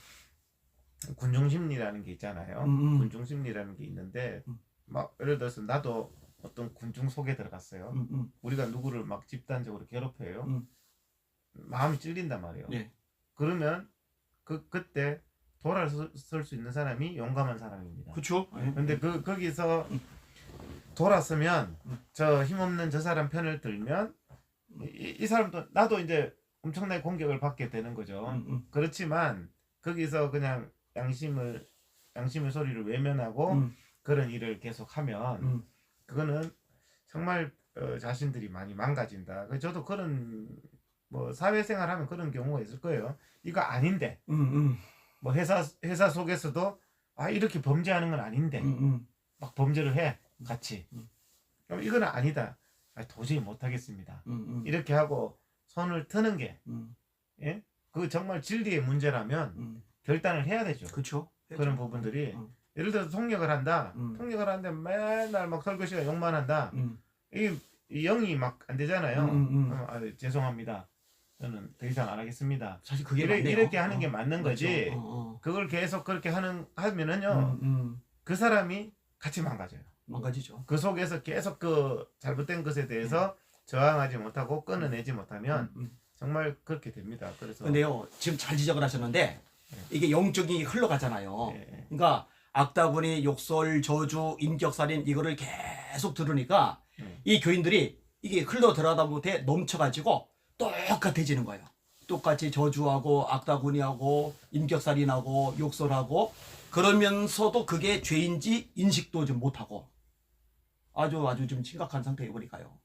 군중심리라는 게 있잖아요. 군중심리라는 게 있는데 막 예를 들어서 나도 어떤 군중 속에 들어갔어요. 우리가 누구를 막 집단적으로 괴롭혀요. 마음이 찔린단 말이에요. 예. 그러면 그때 돌아설 수 있는 사람이 용감한 사람입니다. 그렇죠. 근데 거기서 돌아서면 저 힘없는 저 사람 편을 들면 이 사람도 나도 이제 엄청나게 공격을 받게 되는 거죠. 그렇지만 거기서 그냥 양심의 소리를 외면하고 그런 일을 계속하면 그거는 정말 자신들이 많이 망가진다. 저도 그런 뭐 사회생활하면 그런 경우가 있을 거예요. 이거 아닌데 뭐 회사 속에서도 이렇게 범죄하는 건 아닌데 막 범죄를 해 같이. 그럼 이건 아니다. 도저히 못하겠습니다. 이렇게 하고 손을 트는 게 예? 그 정말 진리의 문제라면 결단을 해야 되죠. 그렇죠. 그런 부분들이 예를 들어서 통역을 한다. 통역을 하는데 맨날 막 설거지가 욕만 한다. 이 영이 막 안 되잖아요. 죄송합니다. 저는 더 이상 안 하겠습니다. 사실 그게 이렇게 하는 게 맞는 그렇죠. 거지. 그걸 계속 그렇게 하면은요. 그 사람이 같이 망가져요. 망가지죠. 그 속에서 계속 그 잘못된 것에 대해서 저항하지 못하고 끊어내지 못하면 정말 그렇게 됩니다. 그래서 근데요, 지금 잘 지적을 하셨는데 이게 영적이 흘러가잖아요. 네. 그러니까 악다구니, 욕설, 저주, 인격살인 이거를 계속 들으니까 이 교인들이 이게 흘러 들어가다 못해 넘쳐가지고 똑같아지는 거예요. 똑같이 저주하고 악다구니하고 인격살인하고 욕설하고 그러면서도 그게 죄인지 인식도 좀 못하고 아주 좀 심각한 상태에 버리까요.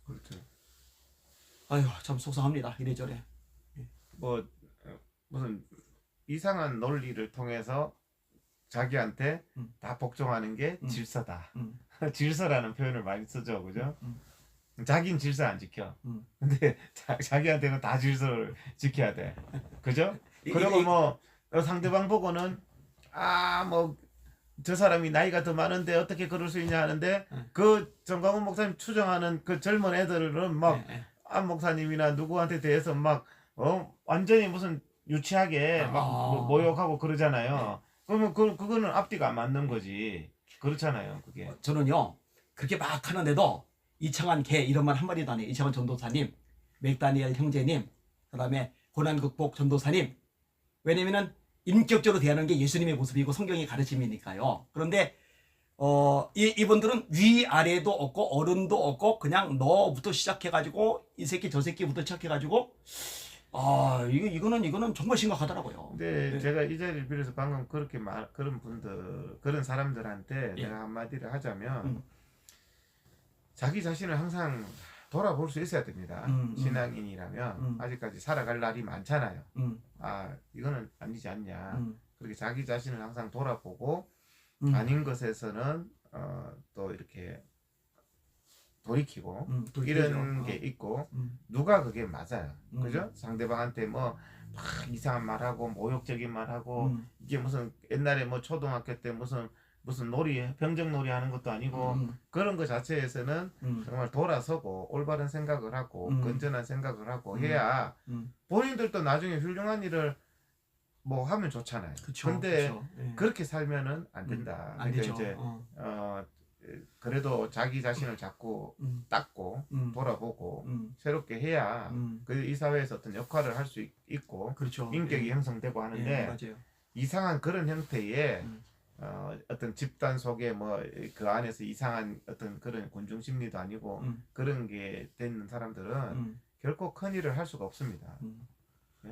그렇죠. 아유 참 속상합니다. 이래저래. 뭐 무슨 이상한 논리를 통해서 자기한테 다 복종하는 게 질서다. 질서라는 표현을 많이 쓰죠, 그죠? 자긴 질서 안 지켜. 근데 자기한테는 다 질서를 지켜야 돼, 그죠? 그리고 뭐 상대방 보고는 뭐 저 사람이 나이가 더 많은데 어떻게 그럴 수 있냐 하는데 그 정광훈 목사님 추정하는 그 젊은 애들은 막 안 목사님이나 누구한테 대해서 막 완전히 무슨 유치하게 막 모욕하고 그러잖아요. 그러면 그거는 앞뒤가 안 맞는 거지. 그렇잖아요, 그게. 저는요 그렇게 막 하는데도 이창환 개 이런 말 한마디도 안 해요. 이창환 전도사님, 맥다니엘 형제님, 그다음에 고난극복 전도사님. 왜냐면은 인격적으로 대하는 게 예수님의 모습이고 성경의 가르침이니까요. 그런데 이분들은 위아래도 없고 어른도 없고 그냥 너부터 시작해가지고 이 새끼 저 새끼부터 시작해가지고 이거는 정말 심각하더라고요. 근데 제가 이 자리를 빌어서 방금 그렇게 그런 사람들한테 내가 한마디를 하자면 자기 자신을 항상 돌아볼 수 있어야 됩니다. 신앙인이라면 아직까지 살아갈 날이 많잖아요. 이거는 아니지 않냐. 그렇게 자기 자신을 항상 돌아보고 아닌 것에서는 또 이렇게 돌이키고 이런 게 있고 누가 그게 맞아요. 그죠? 상대방한테 뭐 막 이상한 말하고 모욕적인 말하고 이게 무슨 옛날에 뭐 초등학교 때 무슨 병정놀이 하는 것도 아니고 그런 것 자체에서는 정말 돌아서고 올바른 생각을 하고 건전한 생각을 하고 해야 본인들도 나중에 훌륭한 일을 뭐 하면 좋잖아요. 근데 그렇게 살면은 안 된다. 안 그러니까 되죠. 이제 그래도 자기 자신을 자꾸 닦고 돌아보고 새롭게 해야 이 사회에서 어떤 역할을 할 수 있고 그렇죠. 인격이 형성되고 하는데 맞아요. 이상한 그런 형태의 어떤 집단 속에 뭐 그 안에서 이상한 어떤 그런 군중 심리도 아니고 그런 게 되는 사람들은 결코 큰 일을 할 수가 없습니다.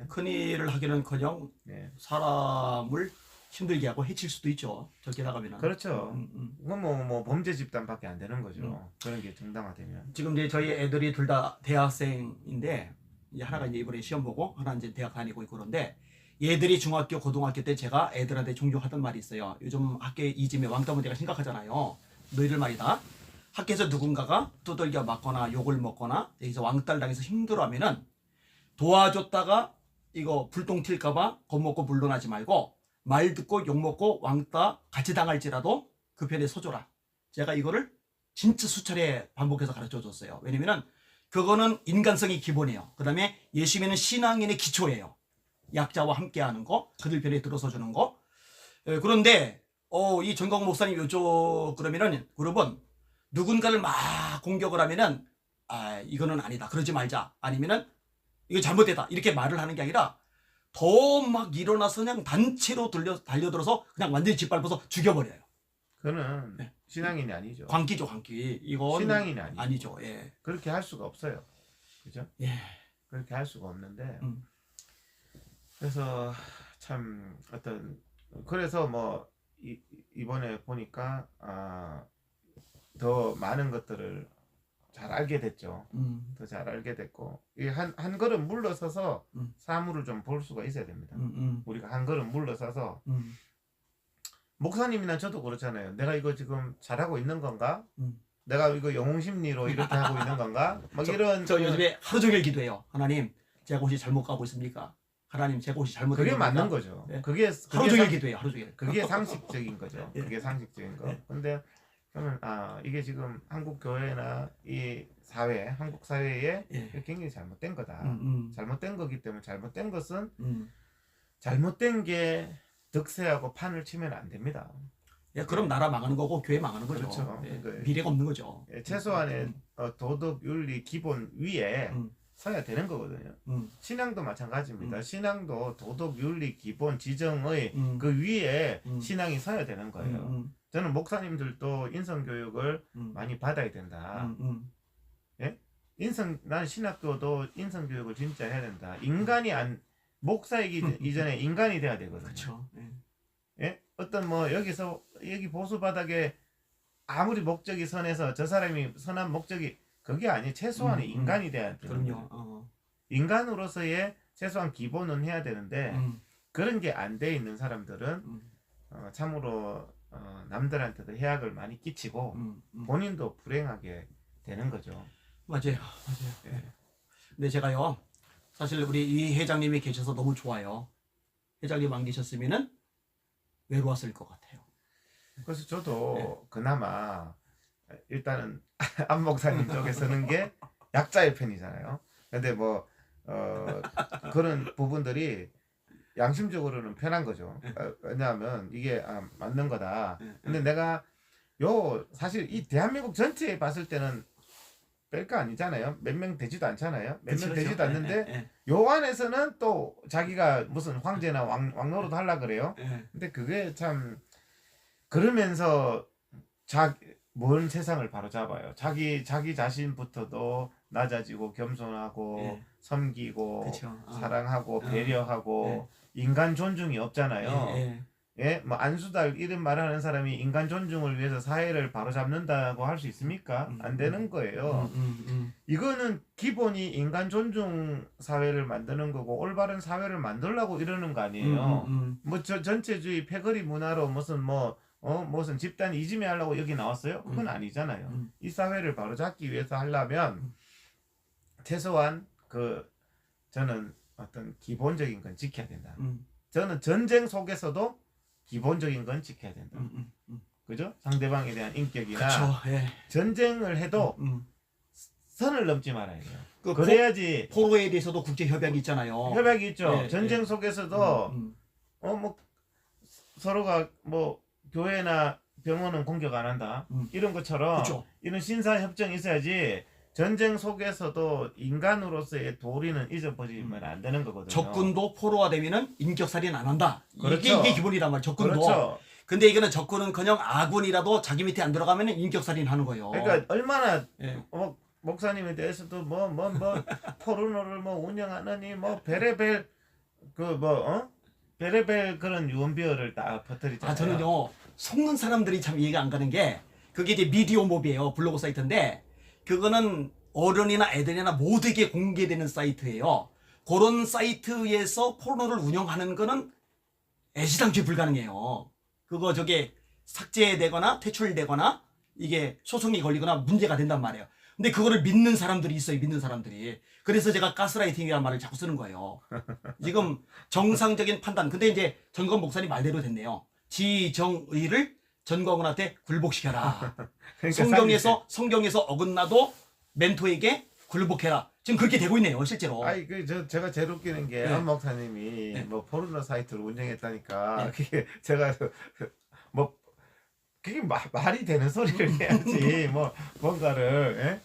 큰 일을 하기는커녕 사람을 힘들게 하고 해칠 수도 있죠. 저렇게 나가면은. 그렇죠. 그건 뭐 범죄 집단밖에 안 되는 거죠. 그런 게 정당화되면. 지금 이제 저희 애들이 둘 다 대학생인데 이제 하나가 이제 이번에 시험 보고 하나 이제 대학 다니고 있고 그런데 얘들이 중학교, 고등학교 때 제가 애들한테 종종 하던 말이 있어요. 요즘 학교에 이즘에 왕따 문제가 심각하잖아요. 너희들 말이다. 학교에서 누군가가 두들겨 맞거나 욕을 먹거나 여기서 왕따를 당해서 힘들어하면은 도와줬다가 이거 불똥 튈까봐 겁먹고 물러나지 말고 말 듣고 욕 먹고 왕따 같이 당할지라도 그 편에 서줘라. 제가 이거를 진짜 수차례 반복해서 가르쳐 줬어요. 왜냐면은 그거는 인간성이 기본이에요. 그 다음에 예수 믿는 신앙인의 기초예요. 약자와 함께하는 거, 그들 편에 들어서 주는 거. 그런데 이 전광훈 목사님 요쪽 그러면은 그룹은 누군가를 막 공격을 하면은 이거는 아니다. 그러지 말자. 아니면은 이거 잘못됐다. 이렇게 말을 하는 게 아니라 더 막 일어나서 그냥 단체로 달려들어서 그냥 완전히 짓밟아서 죽여버려요. 그는 네. 신앙인이 아니죠. 광기죠, 광기. 이건 신앙인이 아니죠. 예. 그렇게 할 수가 없어요. 그죠? 예. 그렇게 할 수가 없는데 음. 그래서 참 어떤 그래서 뭐 이번에 보니까 더 많은 것들을 잘 알게 됐죠. 더 잘 알게 됐고 한 걸음 물러서서 사물을 좀 볼 수가 있어야 됩니다. 우리가 한 걸음 물러서서 목사님이나 저도 그렇잖아요. 내가 이거 지금 잘하고 있는 건가? 내가 이거 영웅심리로 이렇게 하고 있는 건가? 막 이런 저 요즘에 하루 종일 기도해요. 하나님, 제가 혹시 잘못 가고 있습니까? 하나님, 제가 혹시 잘못된 그게 겁니까? 맞는 거죠. 네. 그게 하루 종일 기도해요. 하루 종일. 그게 상식적인 거죠. 예. 그게 상식적인 거. 예. 근데 저는 이게 지금 한국 교회나 이 사회, 한국 사회에 예. 굉장히 잘못된 거다. 잘못된 거기 때문에 잘못된 것은 잘못된 게 득세하고 판을 치면 안 됩니다. 예, 그럼 나라 망하는 거고 교회 망하는 거죠. 그렇죠. 예, 그러니까 미래가 없는 거죠. 최소한의 도덕, 윤리, 기본 위에 서야 되는 거거든요. 신앙도 마찬가지입니다. 신앙도 도덕, 윤리, 기본, 지정의 그 위에 신앙이 서야 되는 거예요. 저는 목사님들도 인성교육을 많이 받아야 된다. 예? 난 신학교도 인성교육을 진짜 해야 된다. 인간이 목사이기 이전에 인간이 돼야 되거든요. 그렇죠. 예? 어떤 뭐 여기 보수 바닥에 아무리 목적이 선해서 저 사람이 선한 목적이 그게 아니에요. 최소한의 인간이 돼야 돼요. 그럼요. 인간으로서의 최소한 기본은 해야 되는데 그런 게 안 돼 있는 사람들은 참으로 남들한테도 해악을 많이 끼치고 본인도 불행하게 되는 거죠. 맞아요. 예. 근데 제가요, 사실 우리 이 회장님이 계셔서 너무 좋아요. 회장님 안 계셨으면은 외로웠을 것 같아요. 그래서 저도 그나마 일단은 안 목사님 쪽에 서는 게 약자의 편이잖아요. 근데 뭐 그런 부분들이 양심적으로는 편한 거죠. 왜냐하면 이게 맞는 거다. 근데 내가 사실 이 대한민국 전체에 봤을 때는 별거 아니잖아요. 몇 명 되지도 않잖아요. 몇 명 되지도 않는데 요 안에서는 또 자기가 무슨 황제나 왕노릇 하려 그래요. 근데 그게 참 그러면서 먼 세상을 바로잡아요. 자기 자신부터도 낮아지고 겸손하고 섬기고 그쵸. 사랑하고 배려하고 인간 존중이 없잖아요. 예, 뭐 안수달 이런 말하는 사람이 인간 존중을 위해서 사회를 바로잡는다고 할 수 있습니까? 안 되는 거예요. 이거는 기본이 인간 존중 사회를 만드는 거고 올바른 사회를 만들려고 이러는 거 아니에요. 뭐 전체주의 패거리 문화로 무슨 집단 이지매 하려고 여기 나왔어요? 그건 아니잖아요. 이 사회를 바로잡기 위해서 하려면 최소한 저는 어떤 기본적인 건 지켜야 된다. 저는 전쟁 속에서도 기본적인 건 지켜야 된다. 그죠? 상대방에 대한 인격이나 그쵸. 예. 전쟁을 해도 선을 넘지 말아야 돼요. 그래야지 포로에 대해서도 국제 협약이 있잖아요. 협약이 있죠. 예, 전쟁 속에서도 서로가 뭐 교회나 병원은 공격 안 한다. 이런 것처럼 그쵸. 이런 신사 협정이 있어야지. 전쟁 속에서도 인간으로서의 도리는 잊어버리면 안 되는 거거든요. 적군도 포로가 되면은 인격살인 안 한다. 그렇죠. 이게 기본이란 말이에요. 적군도. 그렇죠. 근데 이거는 적군은커녕 아군이라도 자기 밑에 안 들어가면은 인격살인 하는 거예요. 그러니까 얼마나 예. 목사님에 대해서도 포르노를 운영하느니 베레벨 베레벨 그런 유언비어를 다 퍼뜨리잖아요. 저는요 속는 사람들이 참 이해가 안 가는 게 그게 이제 미디어몹이에요. 블로그 사이트인데 그거는 어른이나 애들이나 모두에게 공개되는 사이트예요. 그런 사이트에서 포르노를 운영하는 거는 애시당초에 불가능해요. 그거 삭제되거나 퇴출되거나 이게 소송이 걸리거나 문제가 된단 말이에요. 근데 그거를 믿는 사람들이 있어요. 믿는 사람들이. 그래서 제가 가스라이팅이라는 말을 자꾸 쓰는 거예요. 지금 정상적인 판단. 근데 이제 전건 목사님 말대로 됐네요. 지정의를 전광훈한테 굴복시켜라. 그러니까 성경에서 어긋나도 멘토에게 굴복해라. 지금 그렇게 되고 있네요, 실제로. 제가 제일 웃기는 게 한 목사님이 포르노 사이트를 운영했다니까 그게 제가 그게 말이 되는 소리를 해야지 뭔가를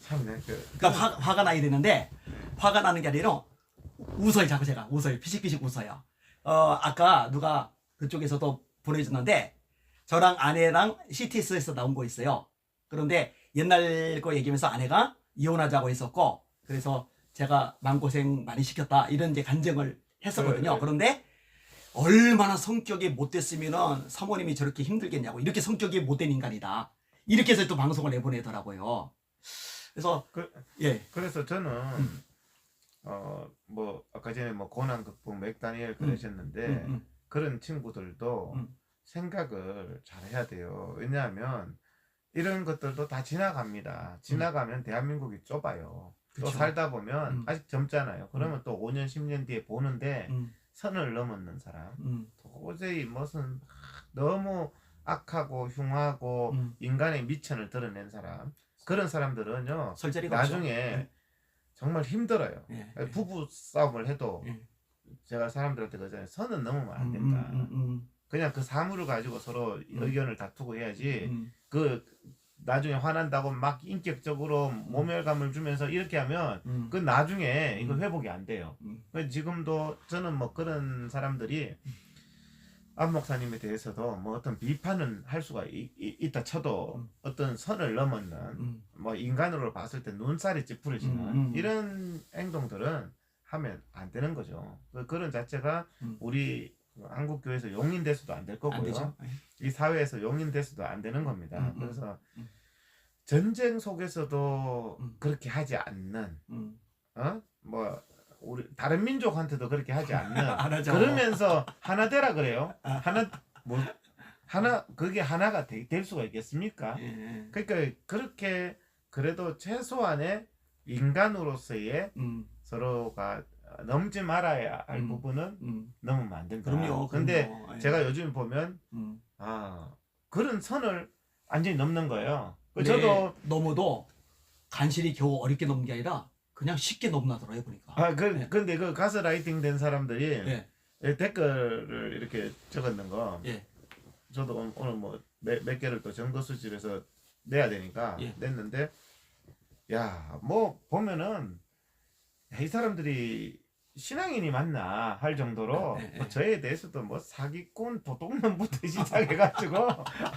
참네. 그러니까 화가 나야 되는데 화가 나는 게 아니라 웃어요. 자꾸 제가 웃어요. 피식피식 웃어요. 아까 누가 그쪽에서도 보내줬는데 저랑 아내랑 CTS에서 나온 거 있어요. 그런데 옛날 거 얘기하면서 아내가 이혼하자고 했었고 그래서 제가 마음고생 많이 시켰다 이런 이제 간증을 했었거든요. 네. 그런데 얼마나 성격이 못됐으면은 사모님이 저렇게 힘들겠냐고 이렇게 성격이 못된 인간이다 이렇게 해서 또 방송을 내보내더라고요. 그래서 예. 그래서 저는 뭐 아까 전에 뭐 고난 극복 맥다니엘 그러셨는데 그런 친구들도 생각을 잘 해야 돼요. 왜냐하면 이런 것들도 다 지나갑니다. 지나가면 대한민국이 좁아요. 또 그쵸. 살다 보면 아직 젊잖아요. 그러면 또 5년 10년 뒤에 보는데 선을 넘었는 사람 도저히 무슨 너무 악하고 흉하고 인간의 미천을 드러낸 사람 그런 사람들은요 설자리가 나중에 없죠. 정말 힘들어요. 예. 부부 싸움을 해도 예. 제가 사람들한테 그러잖아요. 선은 넘으면 안 된다. 그냥 그 사물을 가지고 서로 의견을 다투고 해야지 그 나중에 화난다고 막 인격적으로 모멸감을 주면서 이렇게 하면 그 나중에 이거 회복이 안 돼요. 지금도 저는 뭐 그런 사람들이 안 목사님에 대해서도 뭐 어떤 비판은 할 수가 있다 쳐도 어떤 선을 넘었는 뭐 인간으로 봤을 때 눈살이 찌푸려지는 이런 행동들은 하면 안 되는 거죠. 그런 자체가 우리 한국 교회에서 용인돼서도 안 될 안 거고요. 되죠. 이 사회에서 용인돼서도 안 되는 겁니다. 그래서 전쟁 속에서도 그렇게 하지 않는 뭐 우리 다른 민족한테도 그렇게 하지 않는 안 하죠. 그러면서 하나 되라 그래요. 하나 그게 하나가 될 수가 있겠습니까? 예. 그러니까 그렇게 그래도 최소한의 인간으로서의 서로가 넘지 말아야 할 부분은 넘으면 안 된다. 그럼요. 근데 그럼요. 예. 제가 요즘 보면 그런 선을 완전히 넘는 거예요. 네, 저도 넘어도 간신히 겨우 어렵게 넘는 게 아니라 그냥 쉽게 넘나더라고요 보니까. 네. 근데 그 가스라이팅 된 사람들이 예. 댓글을 이렇게 적었는 거 예. 저도 오늘 뭐 몇 개를 또 정거수집에서 내야 되니까 예. 냈는데 야 뭐 보면은 이 사람들이 신앙인이 맞나 할 정도로 뭐 저에 대해서도 뭐 사기꾼 도둑놈부터 시작해가지고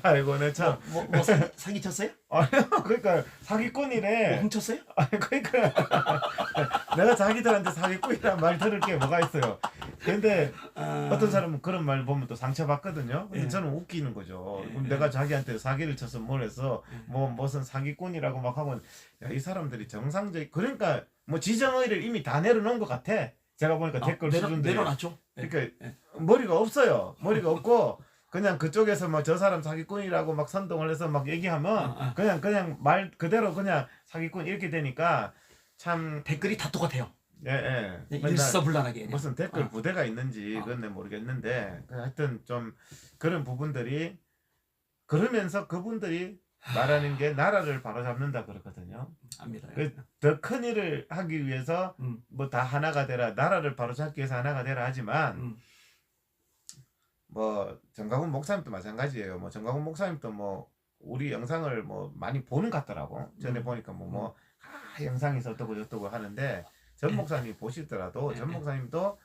아이고 내참 뭐 사기 쳤어요? 그러니까 사기꾼이래. 뭐 훔쳤어요? 그러니까 내가 자기들한테 사기꾼이란 말 들을 게 뭐가 있어요. 근데 어떤 사람은 그런 말 보면 또 상처받거든요. 근데 저는 웃기는 거죠. 그럼 내가 자기한테 사기를 쳐서 뭘 해서 뭐 무슨 사기꾼이라고 막 하면 야, 이 사람들이 정상적 그러니까 뭐 지정의를 이미 다 내려놓은 것 같아. 제가 보니까 댓글 수준들이 내려놨죠. 그러니까 머리가 없어요. 머리가 없고 그냥 그쪽에서 뭐 저 사람 사기꾼이라고 막 선동을 해서 막 얘기하면 그냥 말 그대로 그냥 사기꾼 이렇게 되니까 참 댓글이 다 똑같아요. 예. 일사불란하게 그냥. 무슨 댓글 부대가 있는지 그건 내 모르겠는데 하여튼 좀 그런 부분들이 그러면서 그분들이 말하는 게 나라를 바로잡는다 그러거든요. 압니다. 더 큰 일을 하기 위해서 뭐 다 하나가 되라 나라를 바로잡기 위해서 하나가 되라 하지만 뭐 정강훈 목사님도 마찬가지예요. 뭐 정강훈 목사님도 뭐 우리 영상을 뭐 많이 보는 것 같더라고. 전에 보니까 영상에서 어떠고 저떠고 하는데 전 목사님이 보시더라도 전 목사님도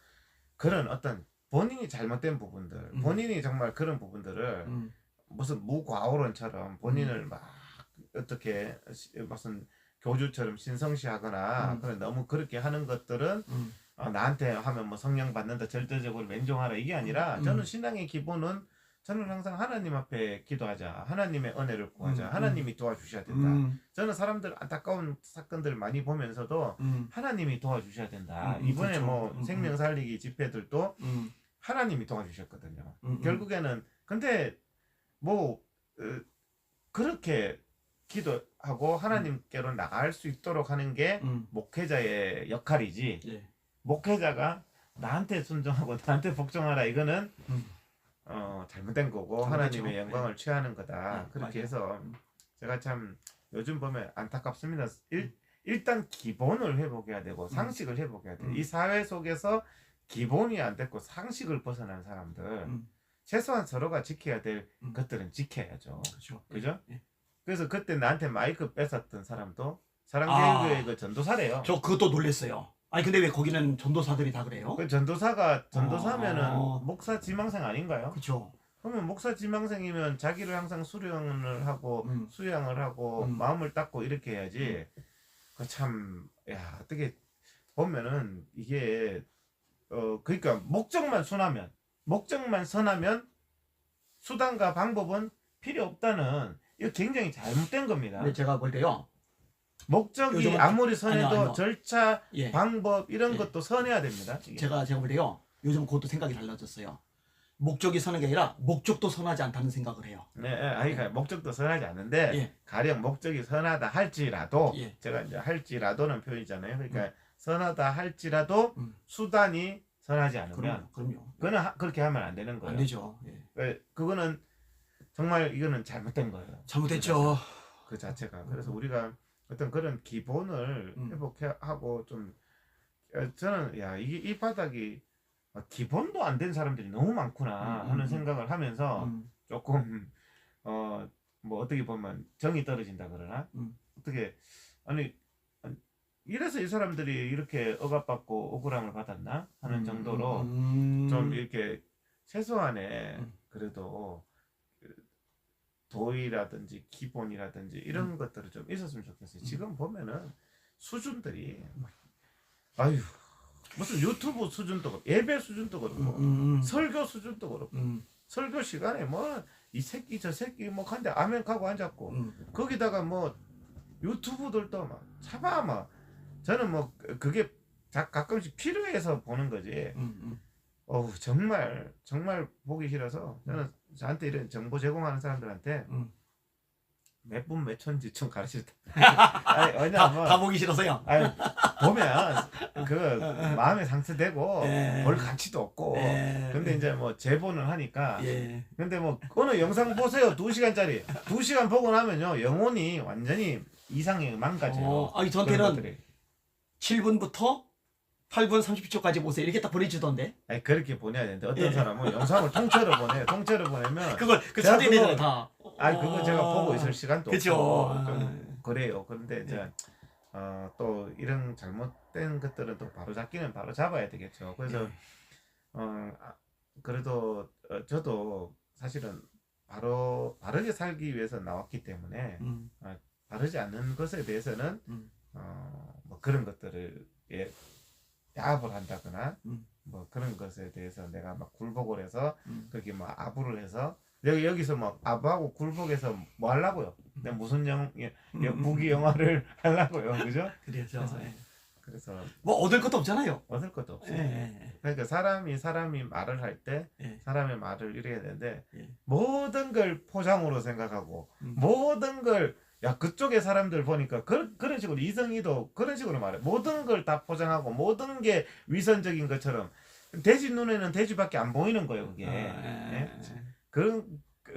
그런 어떤 본인이 잘못된 부분들 본인이 정말 그런 부분들을 무슨 무과오론처럼 본인을 막 어떻게 무슨 교주처럼 신성시하거나 그런 너무 그렇게 하는 것들은 나한테 하면 뭐 성령 받는다 절대적으로 맹종하라 이게 아니라 저는 신앙의 기본은 저는 항상 하나님 앞에 기도하자 하나님의 은혜를 구하자 하나님이 도와주셔야 된다. 저는 사람들 안타까운 사건들 많이 보면서도 하나님이 도와주셔야 된다. 이번에 그렇죠. 뭐 생명 살리기 집회들도 하나님이 도와주셨거든요. 결국에는 근데 뭐 그렇게 기도하고 하나님께로 나갈 수 있도록 하는 게 목회자의 역할이지. 예. 목회자가 나한테 순종하고 나한테 복종하라 이거는 잘못된 거고 하나님의 영광을 취하는 거다. 그렇게 맞아요. 해서 제가 참 요즘 보면 안타깝습니다. 일단 기본을 회복해야 되고 상식을 회복해야 돼요. 이 사회 속에서 기본이 안 됐고 상식을 벗어난 사람들 최소한 서로가 지켜야 될 것들은 지켜야죠. 그렇죠. 그죠? 예. 그래서 그때 나한테 마이크 뺏었던 사람도 사랑제일교회 그 전도사래요. 저 그것도 놀랬어요. 아니 근데 왜 거기는 전도사들이 다 그래요? 그 전도사면은 어. 목사 지망생 아닌가요? 그렇죠. 그러면 목사 지망생이면 자기를 항상 수련을 하고 수양을 하고 마음을 닦고 이렇게 해야지. 그 참, 야, 어떻게 보면은 이게 그러니까 목적만 선하면 수단과 방법은 필요 없다는, 이거 굉장히 잘못된 겁니다. 근데 제가 볼 때요. 목적이 요즘은 아무리 선해도 아니요. 절차, 예. 방법 이런 예. 것도 선해야 됩니다. 이게. 제가 볼 때요. 요즘 그것도 생각이 달라졌어요. 목적이 선한 게 아니라 목적도 선하지 않다는 생각을 해요. 네, 그러니까 목적도 선하지 않는데 예. 가령 목적이 선하다 할지라도 예. 제가 이제 할지라도는 표현이잖아요. 그러니까 선하다 할지라도 수단이 선하지 않으면 그럼요. 그거는 그렇게 하면 안 되는 거예요. 안 되죠. 예. 그거는 정말 이거는 잘못된 거예요. 잘못했죠. 그 자체가. 그래서 우리가 어떤 그런 기본을 회복하고 좀 저는 야 이게 이 바닥이 기본도 안 된 사람들이 너무 많구나 하는 생각을 하면서 조금 뭐 어떻게 보면 정이 떨어진다 그러나 어떻게 아니 이래서 이 사람들이 이렇게 억압받고 억울함을 받았나 하는 정도로 좀 이렇게 최소한의 그래도 도의라든지 기본이라든지 이런 것들을 좀 있었으면 좋겠어요. 지금 보면은 수준들이 아유 무슨 유튜브 수준도 그렇고 예배 수준도 그렇고 설교 수준도 그렇고 설교 시간에 뭐 이 새끼 저 새끼 뭐 한데 아멘 하고 앉았고 거기다가 뭐 유튜브들도 막 차마 막 저는 뭐 그게 가끔씩 필요해서 보는 거지. 어우 정말 보기 싫어서 저는 저한테 이런 정보 제공하는 사람들한테 몇 분 몇 초인지 좀 가르치다. 아니 왜냐면 다 보기 싫어서요. 아니 보면 그 마음에 상처되고 예. 볼 가치도 없고 예. 근데 이제 뭐 제보는 하니까 예. 근데 뭐 어느 영상 보세요 2시간짜리 2시간 보고 나면요 영혼이 완전히 이상해 망가져요. 아니 그런 저한테는 것들이. 7분부터 8분 30초까지 보세요. 이렇게 딱 보내주던데. 아니 그렇게 보내야 되는데 어떤 예. 사람은 영상을 통째로 보내요. 통째로 보내면 그걸 제가 사진이 되잖아요 그거- 다. 아니 그거 제가 보고 있을 시간도 그쵸. 없고 좀 그래요. 그런데 이제 또 이런 잘못된 것들은 또 바로 잡기는 바로 잡아야 되겠죠. 그래서 그래도 저도 사실은 바르게 살기 위해서 나왔기 때문에 바르지 않는 것에 대해서는 뭐 그런 것들을 야합을 한다거나 뭐 그런 것에 대해서 내가 막 굴복을 해서 그렇게 막 아부를 해서 여기서 막 아부하고 굴복해서 뭐 하려고요? 내가 무슨 무기 영화를 하려고요, 그죠? 그래서 그래서 뭐 얻을 것도 없잖아요. 얻을 것도 없어요. 예. 그러니까 사람이 말을 할 때 예. 사람의 말을 이래야 되는데 예. 모든 걸 포장으로 생각하고 모든 걸 야 그쪽에 사람들 보니까 그런 식으로 이성이도 그런 식으로 말해. 모든 걸 다 포장하고 모든 게 위선적인 것처럼 돼지 눈에는 돼지밖에 안 보이는 거예요, 그게. 예?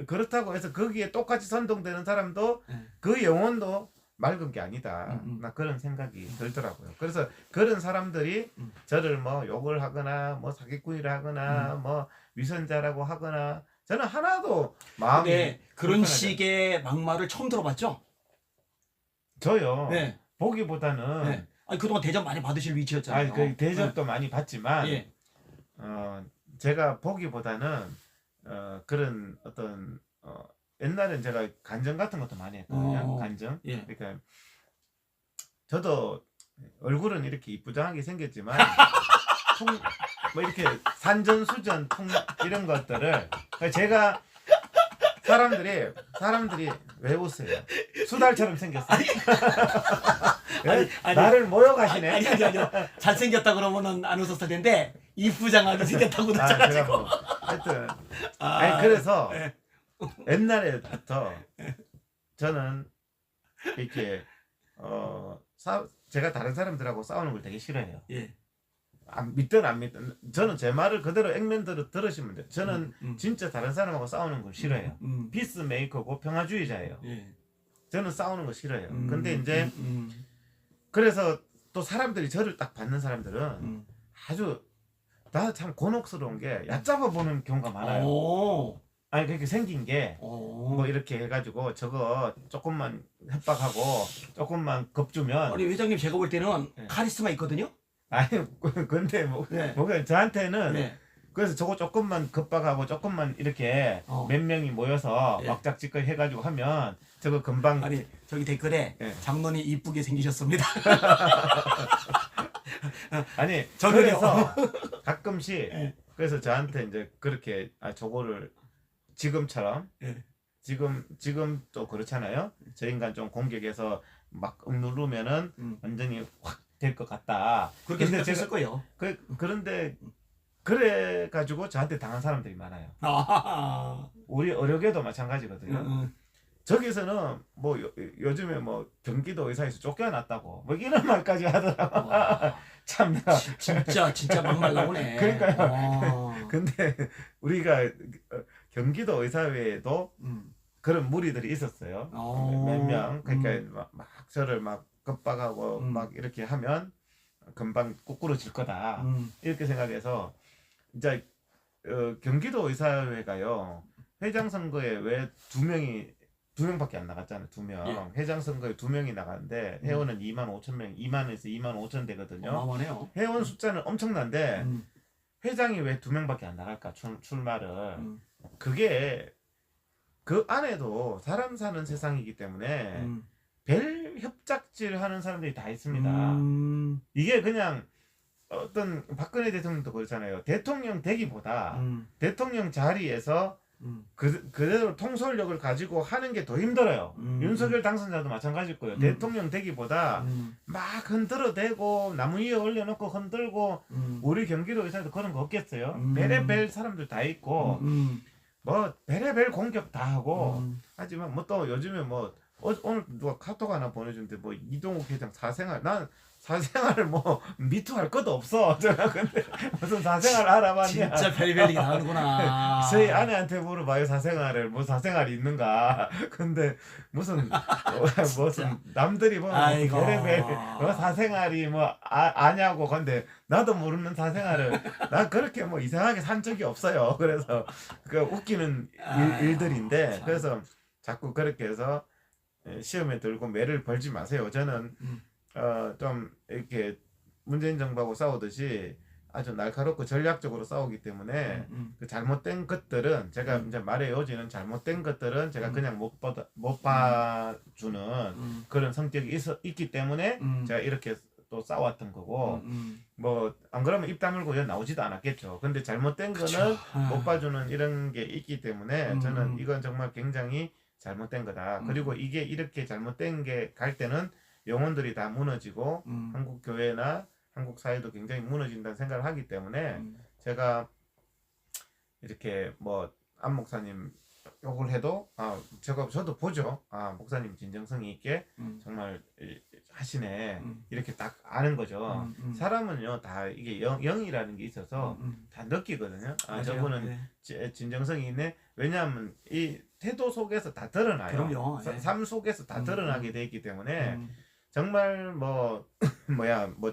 그렇다고 해서 거기에 똑같이 선동되는 사람도 그 영혼도 맑은 게 아니다. 나 그런 생각이 들더라고요. 그래서 그런 사람들이 저를 뭐 욕을 하거나 뭐 사기꾼이라 하거나 뭐 위선자라고 하거나 저는 하나도 마음이 근데 그런 불편하지 식의 막말을 처음 들어봤죠? 저요. 네. 보기보다는 네. 아니 그동안 대접 많이 받으실 위치였잖아요. 그 대접도 많이 받지만 예. 제가 보기보다는 그런 어떤 옛날엔 제가 간증 같은 것도 많이 했거든요. 간증. 예. 그러니까 저도 얼굴은 이렇게 이쁘장하게 생겼지만 뭐 이렇게 산전수전 이런 것들을 제가 사람들이 왜 웃어요? 수달처럼 생겼어요. 아니, 나를 모욕하시네. 아니. 잘생겼다 그러면은 안 웃었을 텐데 이쁘장하게 생겼다고 제가 느껴가지고. 뭐 하여튼 그래서 예. 옛날에부터 저는 이렇게 제가 다른 사람들하고 싸우는 걸 되게 싫어해요. 예. 믿든 안 믿든 저는 제 말을 그대로 액면대로 들으시면 돼요. 저는 진짜 다른 사람하고 싸우는 걸 싫어해요. 피스메이커고 평화주의자예요. 예. 저는 싸우는 거 싫어해요. 근데 이제 그래서 또 사람들이 저를 딱 받는 사람들은 아주 나 참 곤혹스러운 게 얕잡아 보는 경우가 많아요. 아니 그렇게 생긴 게 뭐 이렇게 해가지고 저거 조금만 협박하고 조금만 겁주면 아니 회장님 제가 볼 때는 예. 카리스마 있거든요. 아니 근데 네. 뭐가 저한테는 네. 그래서 저거 조금만 급박하고 조금만 이렇게 몇 명이 모여서 예. 막작짓거 해가지고 하면 저거 금방 아니 저기 댓글에 예. 장로님 이쁘게 생기셨습니다. 아니 저는요. 그래서 가끔씩 예. 그래서 저한테 이제 그렇게 저거를 지금처럼 예. 지금 또 그렇잖아요. 저 인간 좀 공격해서 막 누르면은 완전히 확 될 것 같다. 그렇게 근데 생각했을 거예요. 그런데 그래 가지고 저한테 당한 사람들이 많아요. 아, 우리 어렵게도 마찬가지거든요. 저기서는 뭐 요즘에 뭐 경기도 의사에서 쫓겨났다고 뭐 이런 말까지 하더라고. 참 내가 진짜 막말 나오네. 그러니까요. 근데 우리가 경기도 의사회에도 그런 무리들이 있었어요. 몇 명. 그러니까 막 저를 막 겁박하고 막 이렇게 하면 금방 꾸꾸러질 거다. 이렇게 생각해서 이제 경기도 의사회가요. 회장 선거에 왜 두 명밖에 안 나갔잖아요. 2명. 예. 회장 선거에 2명이 나갔는데 회원은 25,000명, 2만에서 25,000 되거든요. 어마어마하네요. 회원 숫자는 엄청난데 회장이 왜 2명밖에 안 나갈까? 출마를. 그게 그 안에도 사람 사는 세상이기 때문에 별 협작질 하는 사람들이 다 있습니다. 이게 그냥 어떤 박근혜 대통령도 그렇잖아요. 대통령 되기보다 대통령 자리에서 그대로 통솔력을 가지고 하는 게 더 힘들어요. 윤석열 당선자도 마찬가지고요. 대통령 되기보다 막 흔들어대고 나무 위에 올려놓고 흔들고 우리 경기도 의사도 그런 거 없겠어요. 베레벨 사람들 다 있고 뭐 베레벨 공격 다 하고 하지만 뭐 또 요즘에 뭐 오늘 누가 카톡 하나 보내준데 뭐 이동욱 회장 사생활 난 사생활을 뭐 미투할 것도 없어. 제가 근데 무슨 사생활 알아봤냐? 진짜 별별이 나오는구나. 저희 아내한테 물어봐요 사생활을 뭐 사생활이 있는가? 근데 무슨 남들이 뭐 아이고. 별의별 뭐 사생활이 뭐 아냐고 근데 나도 모르는 사생활을 난 그렇게 뭐 이상하게 산 적이 없어요. 그래서 그 웃기는 일들인데 참. 그래서 자꾸 그렇게 해서 시험에 들고 매를 벌지 마세요. 저는 좀 이렇게 문재인 정부하고 싸우듯이 아주 날카롭고 전략적으로 싸우기 때문에 그 잘못된 것들은 제가 이제 말의 요지는 잘못된 것들은 제가 그냥 못 봐주는 그런 성격이 있기 때문에 제가 이렇게 또 싸웠던 거고 뭐 안 그러면 입 다물고 여 나오지도 않았겠죠. 근데 잘못된 거는 못 봐주는 이런 게 있기 때문에 저는 이건 정말 굉장히 잘못된 거다. 그리고 이게 이렇게 잘못된 게 갈 때는 영혼들이 다 무너지고 한국 교회나 한국 사회도 굉장히 무너진다는 생각을 하기 때문에 제가 이렇게 뭐 안 목사님 욕을 해도 저도 보죠. 목사님 진정성이 있게 정말 하시네. 이렇게 딱 아는 거죠. 사람은요 다 이게 영이라는 게 있어서 다 느끼거든요. 저분은 진정성이 있네. 왜냐하면 이 태도 속에서 다 드러나요. 그럼요. 삶 속에서 다 드러나게 돼 있기 때문에 정말 뭐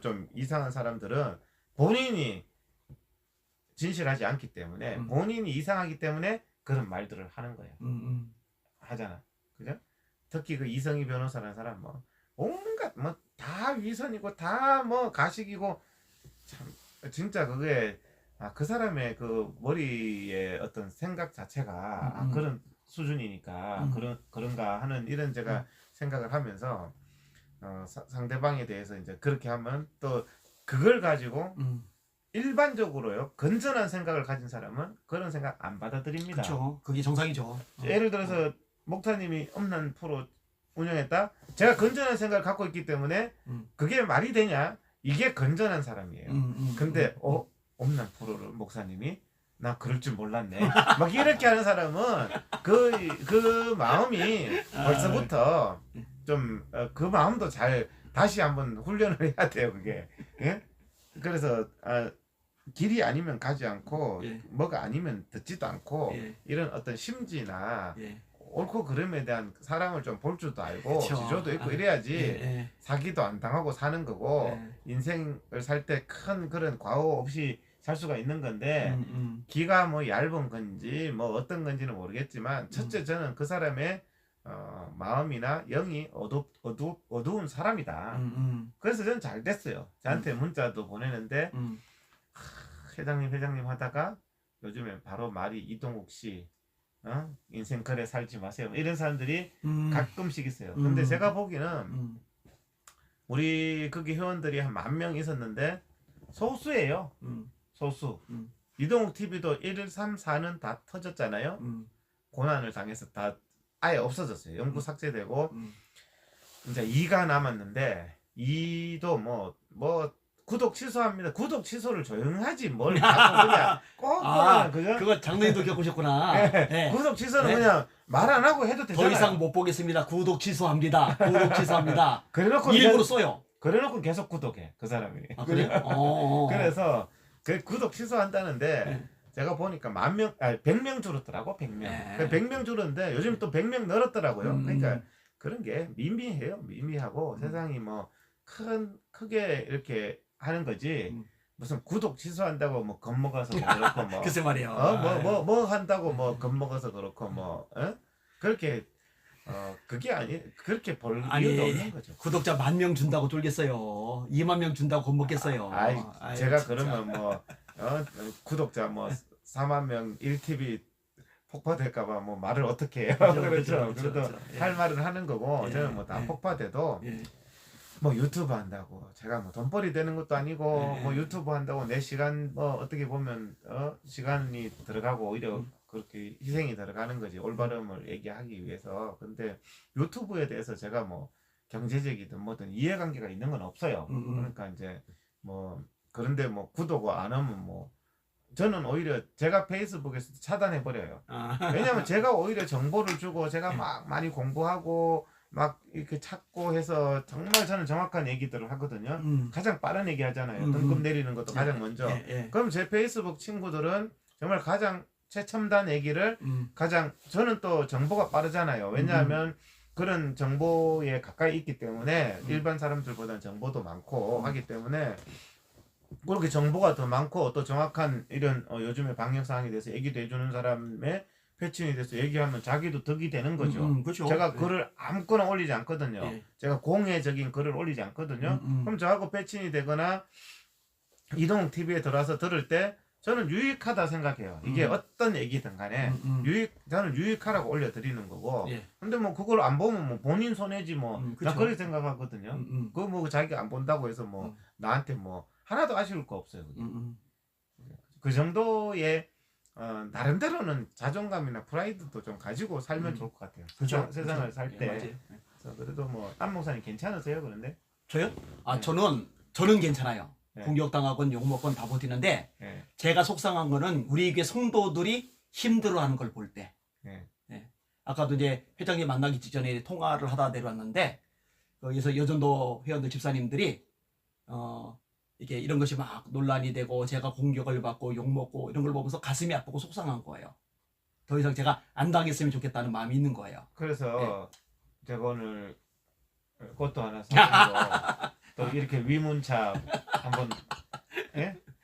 좀 이상한 사람들은 본인이 진실하지 않기 때문에 본인이 이상하기 때문에 그런 말들을 하는 거예요. 하잖아. 그죠? 특히 그 이성희 변호사라는 사람 뭐 온갖 뭐 다 위선이고 다 뭐 가식이고 참 진짜 그게 그 사람의 그 머리의 어떤 생각 자체가 그런 수준이니까 그런가 하는 이런 제가 생각을 하면서 상대방에 대해서 이제 그렇게 하면 또 그걸 가지고 일반적으로요 건전한 생각을 가진 사람은 그런 생각 안 받아들입니다. 그렇죠. 그게 정상이죠. 예를 들어서 목사님이 엄난 프로 운영했다. 제가 건전한 생각을 갖고 있기 때문에 그게 말이 되냐? 이게 건전한 사람이에요. 근데 엄난 프로를 목사님이 나 그럴 줄 몰랐네. 막 이렇게 하는 사람은 그 마음이 벌써부터 좀 그 마음도 잘 다시 한번 훈련을 해야 돼요. 그게. 예? 그래서 길이 아니면 가지 않고 뭐가 아니면 듣지도 않고 이런 어떤 심지나 옳고 그름에 대한 사람을 좀 볼 줄도 알고 그쵸. 지조도 있고 이래야지 사기도 안 당하고 사는 거고 인생을 살 때 큰 그런 과오 없이 살 수가 있는 건데 귀가 뭐 얇은 건지 뭐 어떤 건지는 모르겠지만 첫째 저는 그 사람의 마음이나 영이 어두운 사람이다. 그래서 저는 잘 됐어요. 저한테 문자도 보내는데 회장님 하다가 요즘에 바로 말이 이동욱 씨 인생 그래 살지 마세요. 이런 사람들이 가끔씩 있어요. 근데 제가 보기에는 우리 거기 회원들이 한 10,000명 있었는데 소수예요. 소수. 이동욱 TV도 1, 3, 4는 다 터졌잖아요. 고난을 당해서 다 아예 없어졌어요. 영구 삭제되고 이제 2가 남았는데 2도 뭐 구독 취소합니다. 구독 취소를 조용하지 뭘 자꾸 그냥 꼭 그거 장로님도 겪으셨구나. 네. 네. 구독 취소는 네. 그냥 말 안 하고 해도 되잖아요. 더 이상 못 보겠습니다. 구독 취소합니다. 구독 취소합니다. 그래놓고 일부러 써요. 그래놓고 계속 구독해 그 사람이. 아, 그래요? 그래서 그 구독 취소한다는데 네. 제가 보니까 100명 줄었더라고. 100명. 네. 100명 줄었는데 요즘 또 100명 늘었더라고요. 그러니까 그런 게 미미해요. 미미하고 세상이 뭐 크게 이렇게 하는 거지. 무슨 구독 취소한다고 뭐 겁먹어서 그렇고 뭐 글쎄 말이에요. 뭐 한다고 뭐 겁먹어서 그렇고 뭐 그렇게 그게 그렇게 볼 이유도 없는 거죠. 구독자 10,000명 준다고 쫄겠어요. 20,000명 준다고 겁먹겠어요. 제가 진짜. 그러면 뭐 구독자 뭐 40,000명 1TV 폭파될까봐 뭐 말을 어떻게 해요? 그렇죠. 그래도 할 말은 하는 거고 저는 뭐 다 폭파돼도 뭐 유튜브 한다고 제가 뭐 돈벌이 되는 것도 아니고 뭐 유튜브 한다고 내 시간 뭐 어떻게 보면 시간이 들어가고 오히려 그렇게 희생이 들어가는 거지. 올바름을 얘기하기 위해서. 근데 유튜브에 대해서 제가 뭐 경제적이든 뭐든 이해관계가 있는 건 없어요. 그러니까 이제 뭐 그런데 뭐 구독을 안 하면 뭐 저는 오히려 제가 페이스북에서 차단해 버려요. 왜냐면 제가 오히려 정보를 주고 제가 막 많이 공부하고 막 이렇게 찾고 해서 정말 저는 정확한 얘기들을 하거든요. 가장 빠른 얘기 하잖아요. 등급 내리는 것도 가장 먼저. 그럼 제 페이스북 친구들은 정말 가장 최첨단 얘기를 가장 저는 또 정보가 빠르잖아요. 왜냐하면 그런 정보에 가까이 있기 때문에 일반 사람들보다는 정보도 많고 하기 때문에 그렇게 정보가 더 많고 또 정확한 이런 요즘의 방역 상황에 대해서 얘기도 해주는 사람의 패친에 대해서 얘기하면 자기도 덕이 되는 거죠. 그렇죠. 제가 글을 아무거나 올리지 않거든요. 제가 공예적인 글을 올리지 않거든요. 그럼 저하고 패친이 되거나 이동욱 TV에 들어와서 들을 때 저는 유익하다 생각해요. 이게 어떤 얘기든 간에 저는 유익하라고 올려드리는 거고. 근데 뭐 그걸 안 보면 뭐 본인 손해지 뭐. 나 그렇게 생각하거든요. 그거 뭐 자기가 안 본다고 해서 뭐 나한테 뭐 하나도 아쉬울 거 없어요. 그 정도의 나름대로는 자존감이나 프라이드도 좀 가지고 살면 좋을 것 같아요. 그렇죠. 세상을 살 때. 그래도 뭐 안 목사님 괜찮으세요? 그런데? 저요? 네. 저는 괜찮아요. 네. 공격당하건 욕먹건 다 버티는데 네. 제가 속상한 거는 우리 교회 성도들이 힘들어하는 걸 볼 때. 네. 아까도 이제 회장님 만나기 직전에 통화를 하다 내려왔는데 거기서 여전도 회원들 집사님들이 이게 이런 것이 막 논란이 되고 제가 공격을 받고 욕먹고 이런 걸 보면서 가슴이 아프고 속상한 거예요. 더 이상 제가 안 당했으면 좋겠다는 마음이 있는 거예요. 그래서 제가 오늘 꽃도 하나 사고 또 이렇게 위문차 한번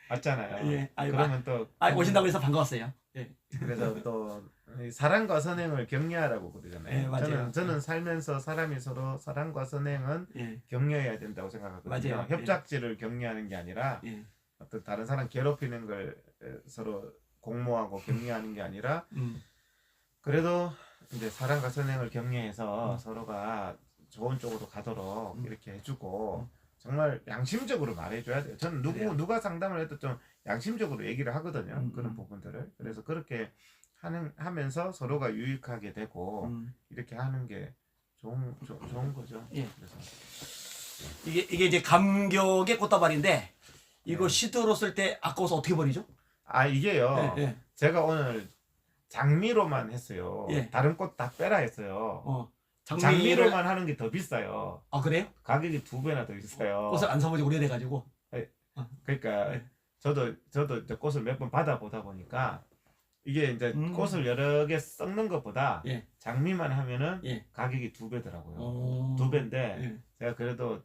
왔잖아요. 그러면 또 오신다고 해서 반가웠어요. 그래서 또 사랑과 선행을 격려하라고 그러잖아요. 맞아요. 저는 살면서 사람이 서로 사랑과 선행은 격려해야 된다고 생각하거든요. 맞아요. 협작지를 격려하는 게 아니라 어떤 다른 사람 괴롭히는 걸 서로 공모하고 격려하는 게 아니라 그래도 이제 사랑과 선행을 격려해서 서로가 좋은 쪽으로 가도록 이렇게 해주고 정말 양심적으로 말해줘야 돼요. 저는 누가 상담을 해도 좀 양심적으로 얘기를 하거든요. 그런 부분들을. 그래서 그렇게 하면서 서로가 유익하게 되고 이렇게 하는 게 좋은 거죠. 그래서 이게 이제 감격의 꽃다발인데 이거 시드로 쓸 때 아까워서 어떻게 버리죠? 이게요. 제가 오늘 장미로만 했어요. 다른 꽃 다 빼라 했어요. 장미로만 하는 게 더 비싸요. 아 그래요? 가격이 2배나 더 있어요. 꽃을 안 사본 지 오래돼가지고. 그러니까 저도 이제 꽃을 몇 번 받아보다 보니까 이게 이제 꽃을 여러 개 섞는 것보다 장미만 하면은 가격이 2배더라고요. 2배인데 제가 그래도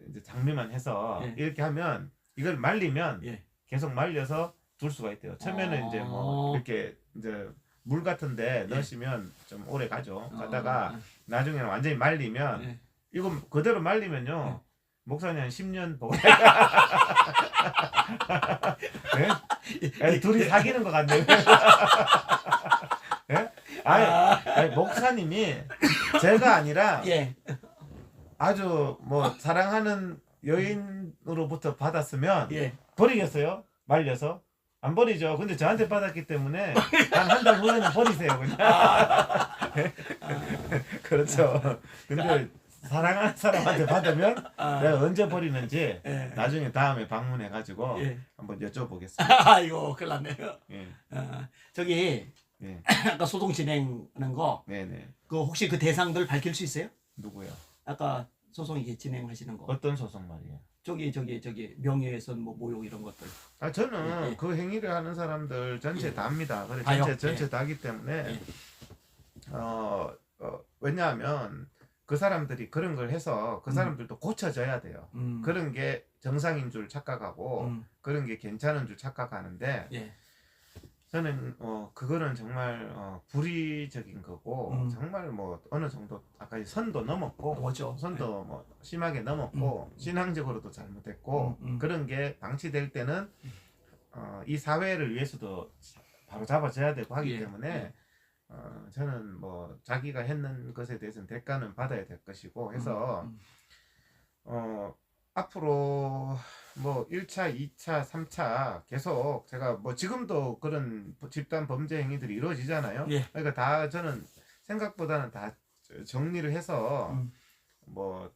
이제 장미만 해서 이렇게 하면 이걸 말리면 계속 말려서 둘 수가 있대요. 처음에는 이제 뭐 이렇게 이제 물 같은데 넣으시면 좀 오래 가죠. 가다가 나중에는 완전히 말리면 예. 이거 그대로 말리면요. 목사님 한 10년 보고 네? 둘이 사귀는 것 같네요. 네? 아니, 목사님이 제가 아니라 예. 아주 뭐 사랑하는 여인으로부터 받았으면 예. 버리겠어요? 말려서? 안 버리죠. 근데 저한테 받았기 때문에 한 달 후에는 버리세요 그냥. 그렇죠. 근데 사랑하는 사람한테 받으면 내가 언제 버리는지 예. 나중에 다음에 방문해가지고 예. 한번 여쭤보겠습니다. 아이고 큰일 났네요. 예. 저기 예. 아까 소송 진행하는 거 네네. 그 혹시 그 대상들 밝힐 수 있어요? 누구요? 아까 소송 이게 진행하시는 거. 어떤 소송 말이에요? 저기 명예훼손 뭐 모욕 이런 것들. 아 저는 예. 그 행위를 하는 사람들 전체 다입니다. 그래 다요? 전체 예. 다기 때문에 예. 왜냐하면 그 사람들이 그런 걸 해서 그 사람들도 고쳐져야 돼요. 그런 게 정상인 줄 착각하고 그런 게 괜찮은 줄 착각하는데 예. 저는 그거는 정말 불의적인 거고 정말 뭐 어느 정도 아까 선도 넘었고 뭐죠? 선도 뭐 심하게 넘었고 신앙적으로도 잘못했고 그런 게 방치될 때는 이 사회를 위해서도 바로 잡아줘야 되고 하기 예. 때문에 예. 저는 뭐 자기가 했는 것에 대해서는 대가는 받아야 될 것이고 해서 앞으로 뭐 1차, 2차, 3차 계속 제가 뭐 지금도 그런 집단 범죄 행위들이 이루어지잖아요. 예. 그러니까 다 저는 생각보다는 다 정리를 해서 뭐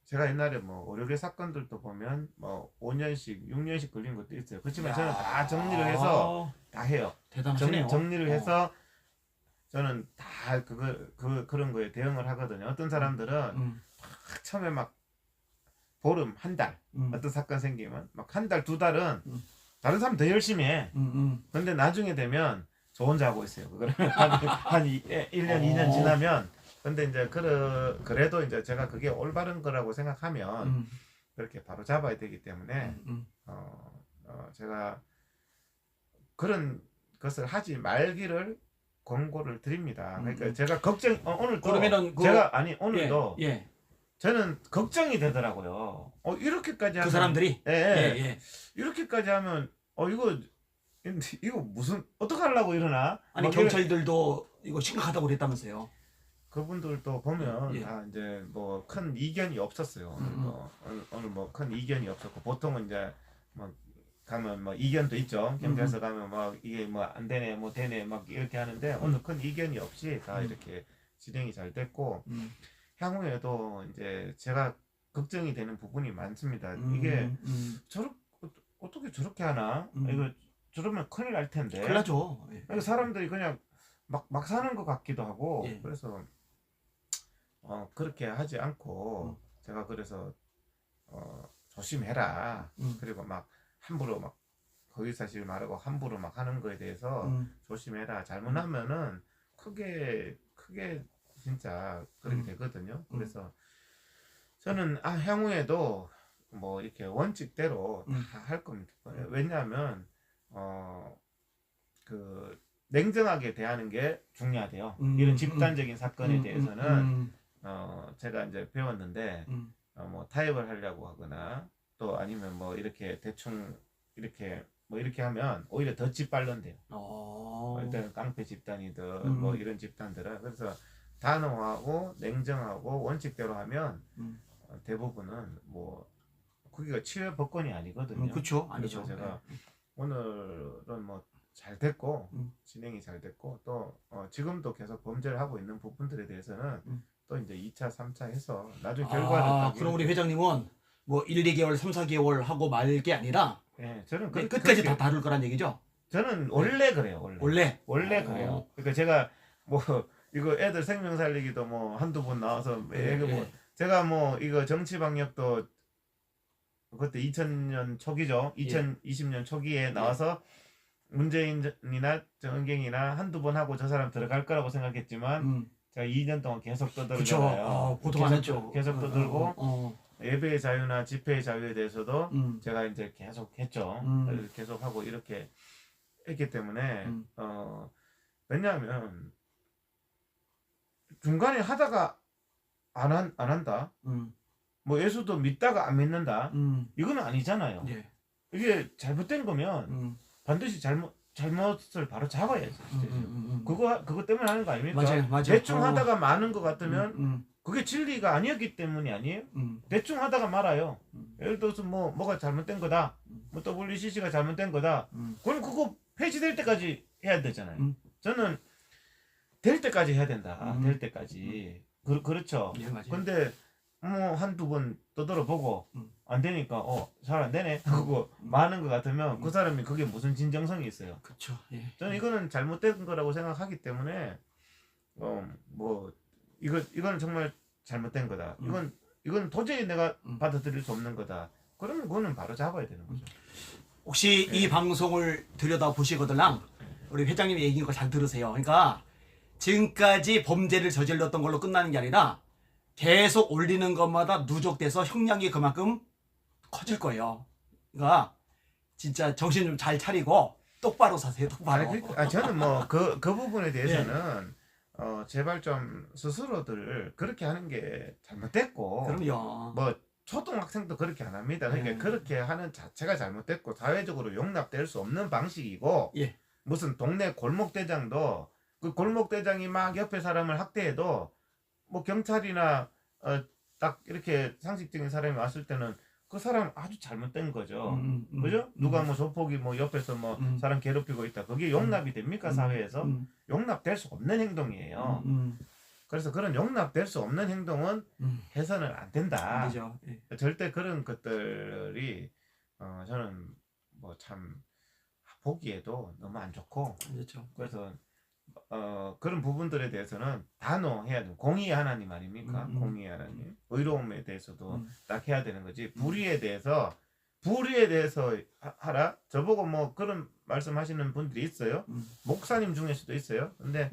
제가 옛날에 뭐 5, 6개 사건들도 보면 뭐 5년씩, 6년씩 걸린 것도 있어요. 그렇지만 저는 다 정리를 해서 다 해요. 대단하시네요. 정리를 해서 저는 다 그런 거에 대응을 하거든요. 어떤 사람들은 처음에 막 보름, 한 달 어떤 사건 생기면 막 한 달, 두 달은 다른 사람 더 열심히 해. 근데 나중에 되면 저 혼자 하고 있어요. 그거를 한 1년, 2년 지나면 근데 이제 그래도 이제 제가 그게 올바른 거라고 생각하면 그렇게 바로 잡아야 되기 때문에 제가 그런 것을 하지 말기를 권고를 드립니다. 그러니까 제가 걱정 오늘도 그러면은 제가 오늘도 예. 저는 걱정이 되더라고요. 이렇게까지 그 하면, 사람들이 예. 이렇게까지 하면 이거 무슨 어떻게 하려고 이러나? 아니 막 경찰들도 이거 심각하다고 그랬다면서요. 그분들도 보면 예. 다 이제 뭐 큰 이견이 없었어요. 오늘 뭐 큰 이견이 없었고 보통은 이제 뭐 가면 뭐 이견도 있죠. 경찰서 가면 막 이게 뭐 안 되네, 뭐 되네, 막 이렇게 하는데 오늘 큰 이견이 없이 다 이렇게 진행이 잘 됐고 향후에도 이제 제가 걱정이 되는 부분이 많습니다. 이게 어떻게 저렇게 하나? 이거 저러면 큰일 날 텐데. 큰일 나죠. 예. 그러니까 사람들이 그냥 막 사는 것 같기도 하고 예. 그래서 그렇게 하지 않고 제가 그래서 조심해라. 그리고 막 함부로 막 거짓사실 말하고 함부로 막 하는 거에 대해서 조심해라. 잘못하면은 크게 진짜 그렇게 되거든요. 그래서 저는 향후에도 뭐 이렇게 원칙대로 다 할 겁니다. 왜냐하면 그 냉정하게 대하는 게 중요하대요. 이런 집단적인 사건에 대해서는 제가 이제 배웠는데 뭐 타협을 하려고 하거나 또 아니면 뭐 이렇게 대충 이렇게 뭐 이렇게 하면 오히려 더 짓밟는데요. 일단 깡패 집단이든 뭐 이런 집단들은 그래서 단호하고 냉정하고 원칙대로 하면 대부분은 뭐 거기가 치유 법권이 아니거든요. 그렇죠. 아니죠. 제가 오늘은 뭐 잘 됐고 진행이 잘 됐고 또 지금도 계속 범죄를 하고 있는 부분들에 대해서는 또 이제 2차, 3차 해서 나중에 결과를 그럼 우리 회장님은 뭐 1, 2개월, 3, 4개월 하고 말 게 아니라 저는 끝까지 다 다룰 거란 얘기죠? 저는 원래 그래요. 원래 그래요. 그러니까 제가 뭐 이거 애들 생명 살리기도 뭐 한두 번 나와서 뭐 제가 뭐 이거 정치 방역도 그때 2000년 초기죠. 2020년 초기에 나와서 문재인이나 정은경이나 한두 번 하고 저 사람 들어갈 거라고 생각했지만 제가 2년 동안 계속 떠들잖아요. 보통 안 했죠. 계속 떠들고 예배의 자유나 집회의 자유에 대해서도 제가 이제 계속 했죠. 계속 하고 이렇게 했기 때문에 왜냐하면 중간에 하다가 안 한다. 뭐 예수도 믿다가 안 믿는다. 이건 아니잖아요. 예. 이게 잘못된 거면 반드시 잘못을 바로 잡아야지. 그거 때문에 하는 거 아닙니까? 맞아요. 대충 하다가 마는 것 같으면 그게 진리가 아니었기 때문이 아니에요? 대충 하다가 말아요. 예를 들어서 뭐가 잘못된 거다. 뭐 WCC가 잘못된 거다. 그럼 그거 폐지될 때까지 해야 되잖아요. 저는 될 때까지 해야 된다. 될 때까지. 그렇죠. 예, 맞아요. 근데 뭐 한두 번 떠들어 보고 안 되니까 잘 안 되네 하고 많은 것 같으면 그 사람이 그게 무슨 진정성이 있어요. 그렇죠. 예. 저는 이거는 잘못된 거라고 생각하기 때문에 뭐 이거는 정말 잘못된 거다. 이건 도저히 내가 받아들일 수 없는 거다. 그러면 그거는 바로 잡아야 되는 거죠. 혹시 이 방송을 들여다 보시거들랑 우리 회장님 얘기인 거 잘 들으세요. 그러니까 지금까지 범죄를 저질렀던 걸로 끝나는 게 아니라 계속 올리는 것마다 누적돼서 형량이 그만큼 커질 거예요. 그러니까 진짜 정신 좀 잘 차리고 똑바로 사세요. 똑바로. 저는 뭐 그 부분에 대해서는 제발 좀 스스로들 그렇게 하는 게 잘못됐고 그럼요. 뭐 초등학생도 그렇게 안 합니다. 그러니까 그렇게 하는 자체가 잘못됐고 사회적으로 용납될 수 없는 방식이고 예. 무슨 동네 골목대장도 그 골목대장이 막 옆에 사람을 학대해도 뭐 경찰이나 딱 이렇게 상식적인 사람이 왔을 때는 그 사람 아주 잘못된 거죠. 그죠? 누가 뭐 조폭이 뭐 옆에서 뭐 사람 괴롭히고 있다. 그게 용납이 됩니까? 사회에서? 용납될 수 없는 행동이에요. 그래서 그런 용납될 수 없는 행동은 해서는 안 된다. 아니죠. 예. 절대 그런 것들이 저는 뭐 참 보기에도 너무 안 좋고 그렇죠. 그래서 그런 부분들에 대해서는 단호해야 돼요. 공의의 하나님 아닙니까? 공의의 하나님. 의로움에 대해서도 딱 해야 되는 거지. 불의에 대해서 하라. 저보고 뭐 그런 말씀하시는 분들이 있어요. 목사님 중에서도 있어요. 근데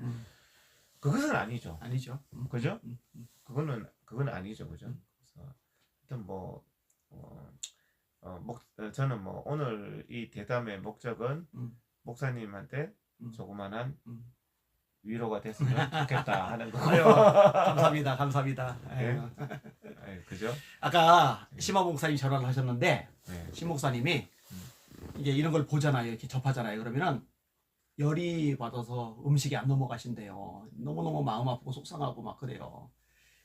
그것은 아니죠. 아니죠. 그죠? 그거는 아니죠. 그죠? 그래서 하여튼 저는 뭐 오늘 이 대담의 목적은 목사님한테 조그만한 위로가 됐으면 좋겠다 하는 거. 아유, 감사합니다. 감사합니다. 네. 그죠? 아까 심화 목사님 전화를 하셨는데 네. 심 목사님이 이게 이런 걸 보잖아요. 이렇게 접하잖아요. 그러면은 열이 받아서 음식이 안 넘어가신대요. 너무너무 마음 아프고 속상하고 막 그래요.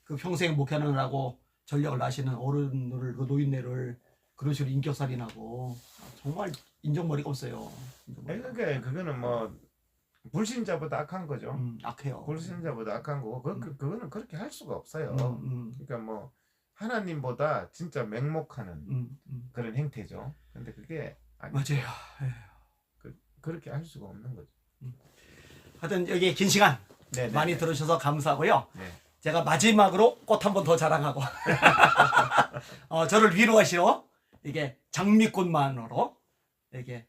그 평생 목회하느라고 전력을 다하시는 어른들을, 그 노인네를 그런 식으로 인격살인하고 정말 인정머리가 없어요. 그러니까 그거는 뭐 불신자보다 악한 거죠. 악해요. 불신자보다 악한 거고 그거는 그렇게 할 수가 없어요. 그러니까 뭐 하나님보다 진짜 맹목하는 그런 행태죠. 근데 그게 맞아요. 그렇게 할 수가 없는 거죠. 하여튼 여기 긴 시간 네네. 많이 들어주셔서 감사하고요. 네. 제가 마지막으로 꽃 한 번 더 자랑하고 저를 위로하시러 이게 장미꽃만으로 이렇게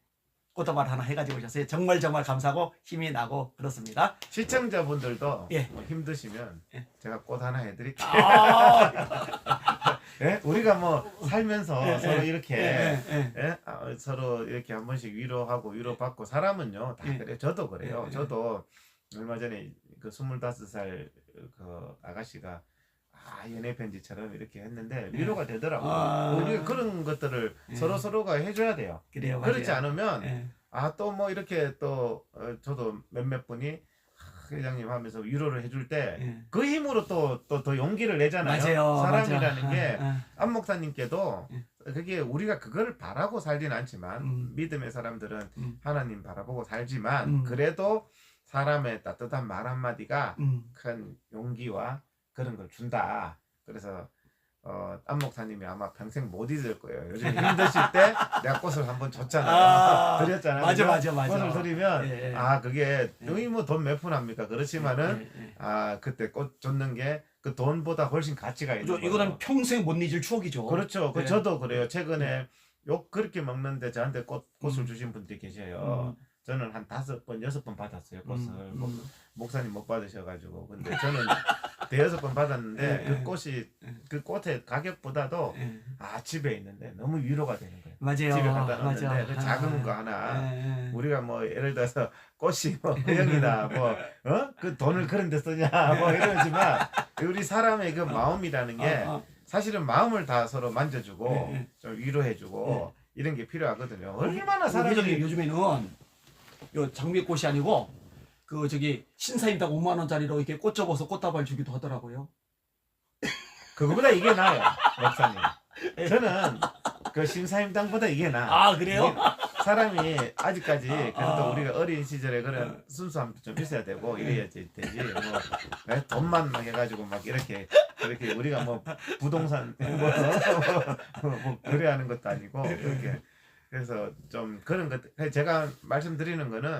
꽃다발 하나 해가지고 오셨어요. 정말 감사하고 힘이 나고 그렇습니다. 시청자분들도 예. 힘드시면 예. 제가 꽃 하나 해드릴게요. 아, 예? 우리가 뭐 살면서 예, 서로 예, 이렇게 예. 서로 이렇게 한 번씩 위로하고 위로받고 사람은요 다 예. 그래요. 저도 그래요. 예. 저도 얼마 전에 그 25살 그 아가씨가 연애 편지처럼 이렇게 했는데 위로가 되더라고요. 우리 그런 것들을 서로가 해줘야 돼요. 그래요. 그렇지 맞아요. 않으면 또 뭐 이렇게 또 저도 몇몇 분이 회장님 하면서 위로를 해줄 때 그 힘으로 또 더 용기를 내잖아요. 맞아요. 사람이라는 맞아. 게 안 목사님께도 그게 우리가 그걸 바라고 살진 않지만 믿음의 사람들은 하나님 바라보고 살지만 그래도 사람의 따뜻한 말 한마디가 큰 용기와 그런 걸 준다. 그래서 안 목사님이 아마 평생 못 잊을 거예요. 요즘 힘드실 때 내가 꽃을 한번 줬잖아요. 드렸잖아요. 맞아. 꽃을 드리면 예. 그게 여기 뭐 돈 몇 푼 합니까? 그렇지만은 그때 꽃 줬는 게 그 돈보다 훨씬 가치가 있는 거예요. 이거는 평생 못 잊을 추억이죠. 그렇죠. 네. 저도 그래요. 최근에 욕 그렇게 먹는데 저한테 꽃을 주신 분들이 계셔요. 저는 한 5번, 6번 받았어요. 꽃을. 목사님 못 받으셔가지고. 근데 저는 대여섯 번 받았는데 예, 그 예. 꽃이 그 꽃의 가격보다도 예. 집에 있는데 너무 위로가 되는 거예요. 맞아요. 집에 갖다 맞아. 놨는데 그 작은 거 하나 예, 예. 우리가 뭐 예를 들어서 꽃이 뭐 허영이다 뭐 그 돈을 그런 데 쓰냐 뭐 이러지만 우리 사람의 그 마음이라는 게 사실은 마음을 다 서로 만져주고 예, 예. 좀 위로해주고 이런 게 필요하거든요. 얼마나 사람이 사람들이 요즘에는 요 장미꽃이 아니고 그 저기 신사임당 5만 원짜리로 이렇게 꽃 접어서 꽃다발 주기도 하더라고요. 그거보다 이게 나아요, 목사님. 예. 저는 그 신사임당보다 이게 나아. 아 그래요? 이게 사람이 아직까지 그래도 아. 우리가 어린 시절에 그런 순수함도 좀 있어야 되고 이래야지 되지. 뭐 돈만 막 해가지고 막 이렇게 그렇게 우리가 뭐 부동산 뭐 거래하는 것도 아니고 그렇게 그래서 좀 그런 것 제가 말씀드리는 거는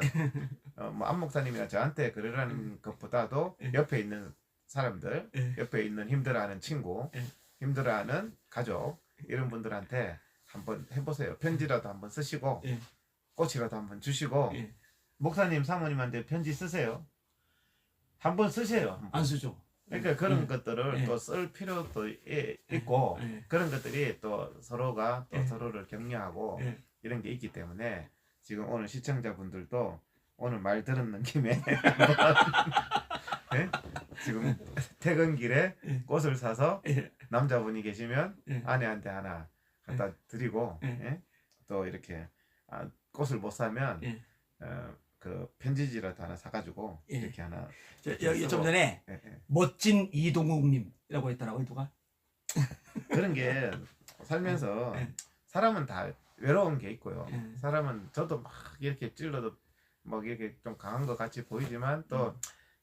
뭐 안 목사님이나 저한테 그러라는 것보다도 옆에 있는 사람들, 옆에 있는 힘들어하는 친구, 힘들어하는 가족 이런 분들한테 한번 해보세요. 편지라도 한번 쓰시고 꽃이라도 한번 주시고 목사님 사모님한테 편지 쓰세요. 한번 쓰세요. 한번. 안 쓰죠. 그러니까 그런 것들을 또 쓸 필요도 있고 그런 것들이 또 서로가 또 서로를 격려하고 이런 게 있기 때문에 지금 오늘 시청자분들도 오늘 말 들었는 김에 네? 지금 퇴근길에 꽃을 사서 남자분이 계시면 아내한테 하나 갖다 드리고 또 이렇게 꽃을 못 사면 그 편지지라도 하나 사가지고 이렇게 하나 여기 좀 전에 멋진 이동욱님이라고 했더라고요 누가. 그런 게 살면서 사람은 다 외로운 게 있고요. 사람은 저도 막 이렇게 찔러도 막 이렇게 좀 강한 것 같이 보이지만 또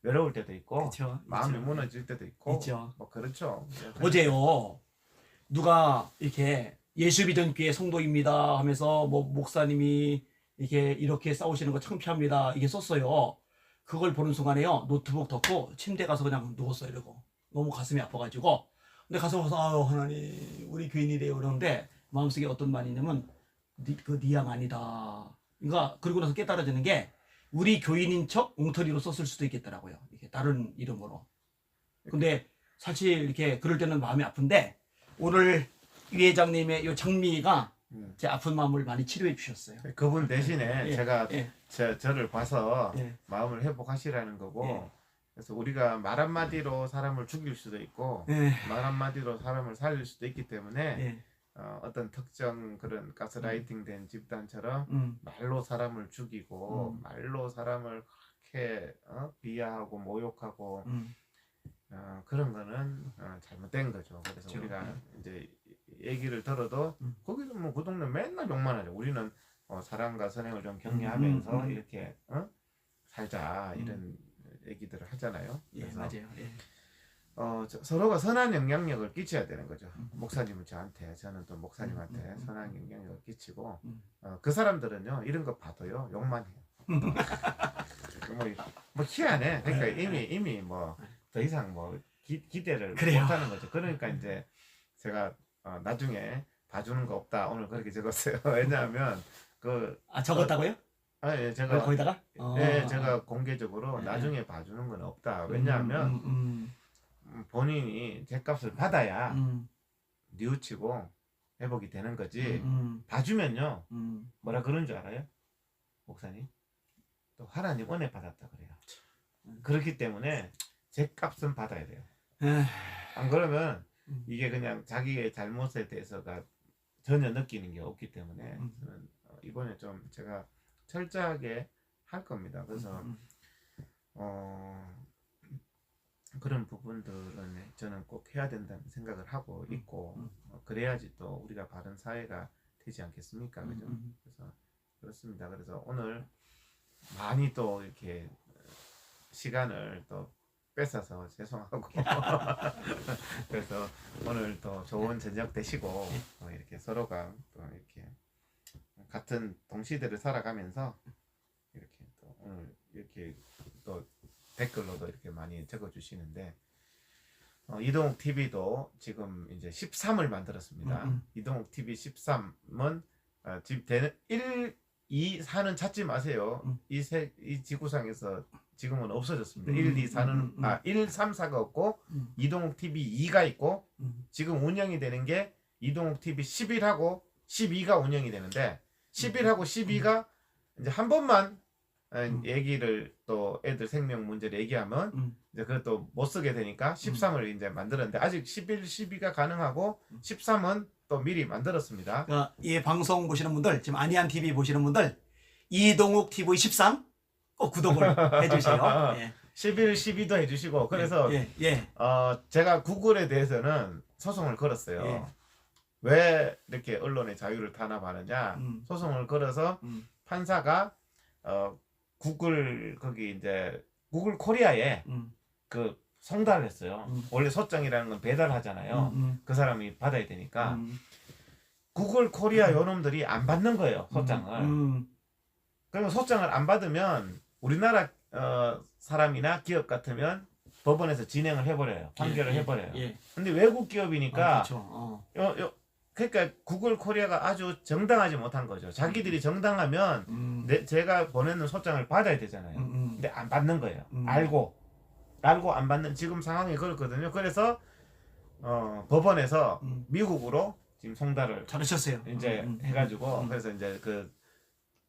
외로울 때도 있고 그쵸, 마음이 있죠. 무너질 때도 있고 있죠. 뭐 그렇죠. 어제요 누가 이렇게 예수 믿은 교회 성도입니다 하면서 뭐 목사님이 이렇게 싸우시는 거 창피합니다 이게 썼어요. 그걸 보는 순간에요 노트북 덮고 침대 가서 그냥 누웠어요. 이러고 너무 가슴이 아파가지고 근데 가서 봐서 아유 하나님 우리 교인이래요 그러는데 마음속에 어떤 말이 있냐면 네 양 아니다. 그러니까 그러고 나서 깨달아지는 게 우리 교인인 척 엉터리로 썼을 수도 있겠더라고요. 이렇게 다른 이름으로. 근데 사실 이렇게 그럴 때는 마음이 아픈데 오늘 이 회장님의 이 장미가 제 아픈 마음을 많이 치료해 주셨어요. 그분 대신에 제가 저를 봐서 예. 마음을 회복하시라는 거고 예. 그래서 우리가 말 한마디로 사람을 죽일 수도 있고 말 한마디로 사람을 살릴 수도 있기 때문에 어떤 특정 그런 가스라이팅 된 집단처럼 말로 사람을 죽이고 말로 사람을 그렇게 비하하고 모욕하고 그런 거는 잘못된 거죠. 그래서 그렇죠. 우리가 이제 얘기를 들어도 거기서 뭐 그 동네 맨날 욕만 하죠. 우리는 사랑과 선행을 좀 격려하면서 이렇게 살자 이런 얘기들을 하잖아요. 그래서 맞아요. 서로가 선한 영향력을 끼쳐야 되는 거죠. 목사님은 저한테, 저는 또 목사님한테 선한 영향력을 끼치고 그 사람들은요 이런 거 봐도요 욕만 해요. 뭐 희한해. 그러니까 이미 뭐 더 이상 뭐 기대를 못하는 거죠. 그러니까 이제 제가 나중에 봐주는 거 없다 오늘 그렇게 적었어요. 왜냐하면 적었다고요? 아니 제가 거기다가? 제가 공개적으로 나중에 봐주는 건 없다. 왜냐하면 본인이 죗값을 받아야 뉘우치고 회복이 되는 거지. 봐주면요 뭐라 그런 줄 알아요? 목사님 또 하나님 은혜 받았다 그래요. 그렇기 때문에 죗값은 받아야 돼요. 안 그러면 이게 그냥 자기의 잘못에 대해서가 전혀 느끼는 게 없기 때문에 저는 이번에 좀 제가 철저하게 할 겁니다. 그래서 그런 부분들은 저는 꼭 해야 된다는 생각을 하고 있고 그래야지 또 우리가 바른 사회가 되지 않겠습니까? 그죠? 그래서 그렇습니다. 그래서 오늘 많이 또 이렇게 시간을 또 뺏어서 죄송하고 그래서 오늘 또 좋은 저녁 되시고 이렇게 서로가 또 이렇게 같은 동시대를 살아가면서 이렇게 또 오늘 이렇게 또 댓글로도 이렇게 많이 적어주시는데 이동욱 TV도 지금 이제 13을 만들었습니다. 이동욱 TV 13은 지금 되는 1, 2, 4는 찾지 마세요. 이 지구상에서 지금은 없어졌습니다. 1, 2, 4는 1, 3, 4가 없고 이동욱 TV 2가 있고 지금 운영이 되는 게 이동욱 TV 11하고 12가 운영이 되는데 11하고 12가 이제 한 번만 얘기를 또 애들 생명 문제를 얘기하면 이제 그것도 못 쓰게 되니까 13을 이제 만들었는데 아직 11, 12가 가능하고 13은 또 미리 만들었습니다. 그러니까 이 방송 보시는 분들, 지금 아니한 TV 보시는 분들, 이동욱 TV 13 꼭 구독을 해주세요. 예. 11, 12도 해주시고 그래서 제가 구글에 대해서는 소송을 걸었어요. 예. 왜 이렇게 언론의 자유를 탄압하느냐 소송을 걸어서 판사가 구글 거기 이제 구글 코리아에 그 송달을 했어요. 원래 소장이라는 건 배달하잖아요. 그 사람이 받아야 되니까 구글 코리아 요놈들이 안 받는 거예요. 소장을. 그러면 소장을 안 받으면 우리나라 사람이나 기업 같으면 법원에서 진행을 해버려요. 판결을 해버려요. 근데 외국 기업이니까 그러니까 구글 코리아가 아주 정당하지 못한 거죠. 자기들이 정당하면 제가 보내는 소장을 받아야 되잖아요. 근데 안 받는 거예요. 알고 안 받는 지금 상황이 그렇거든요. 그래서 법원에서 미국으로 지금 송달을 잘하셨어요. 이제 해가지고 그래서 이제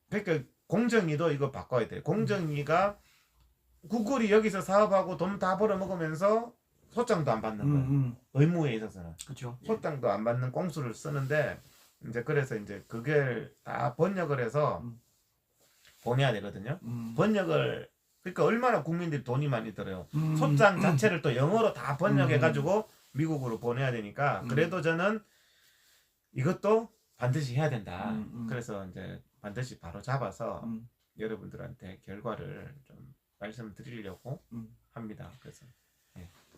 그러니까 공정위도 이거 바꿔야 돼요. 공정위가 구글이 여기서 사업하고 돈 다 벌어먹으면서 소장도 안 받는 거예요. 의무에 있어서는. 그렇죠. 소장도 안 받는 꽁수를 쓰는데 이제 그래서 이제 그걸 다 번역을 해서 보내야 되거든요. 번역을 그러니까 얼마나 국민들이 돈이 많이 들어요. 소장 자체를 또 영어로 다 번역해가지고 미국으로 보내야 되니까 그래도 저는 이것도 반드시 해야 된다. 그래서 이제 반드시 바로 잡아서 여러분들한테 결과를 좀 말씀드리려고 합니다. 그래서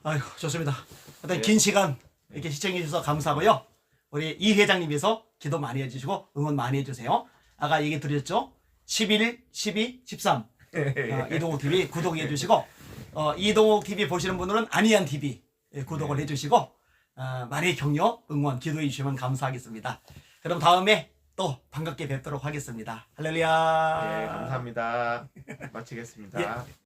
아유, 좋습니다. 하여튼 네. 긴 시간 이렇게 시청해 주셔서 감사하고요. 우리 이 회장님께서 기도 많이 해주시고 응원 많이 해주세요. 아까 얘기 드렸죠? 11, 12, 13 이동욱 TV 구독해 주시고 이동욱 TV 보시는 분들은 아니한 TV 구독을 해주시고 많이 격려, 응원, 기도해 주시면 감사하겠습니다. 그럼 다음에 또 반갑게 뵙도록 하겠습니다. 할렐루야. 감사합니다. 마치겠습니다. 예.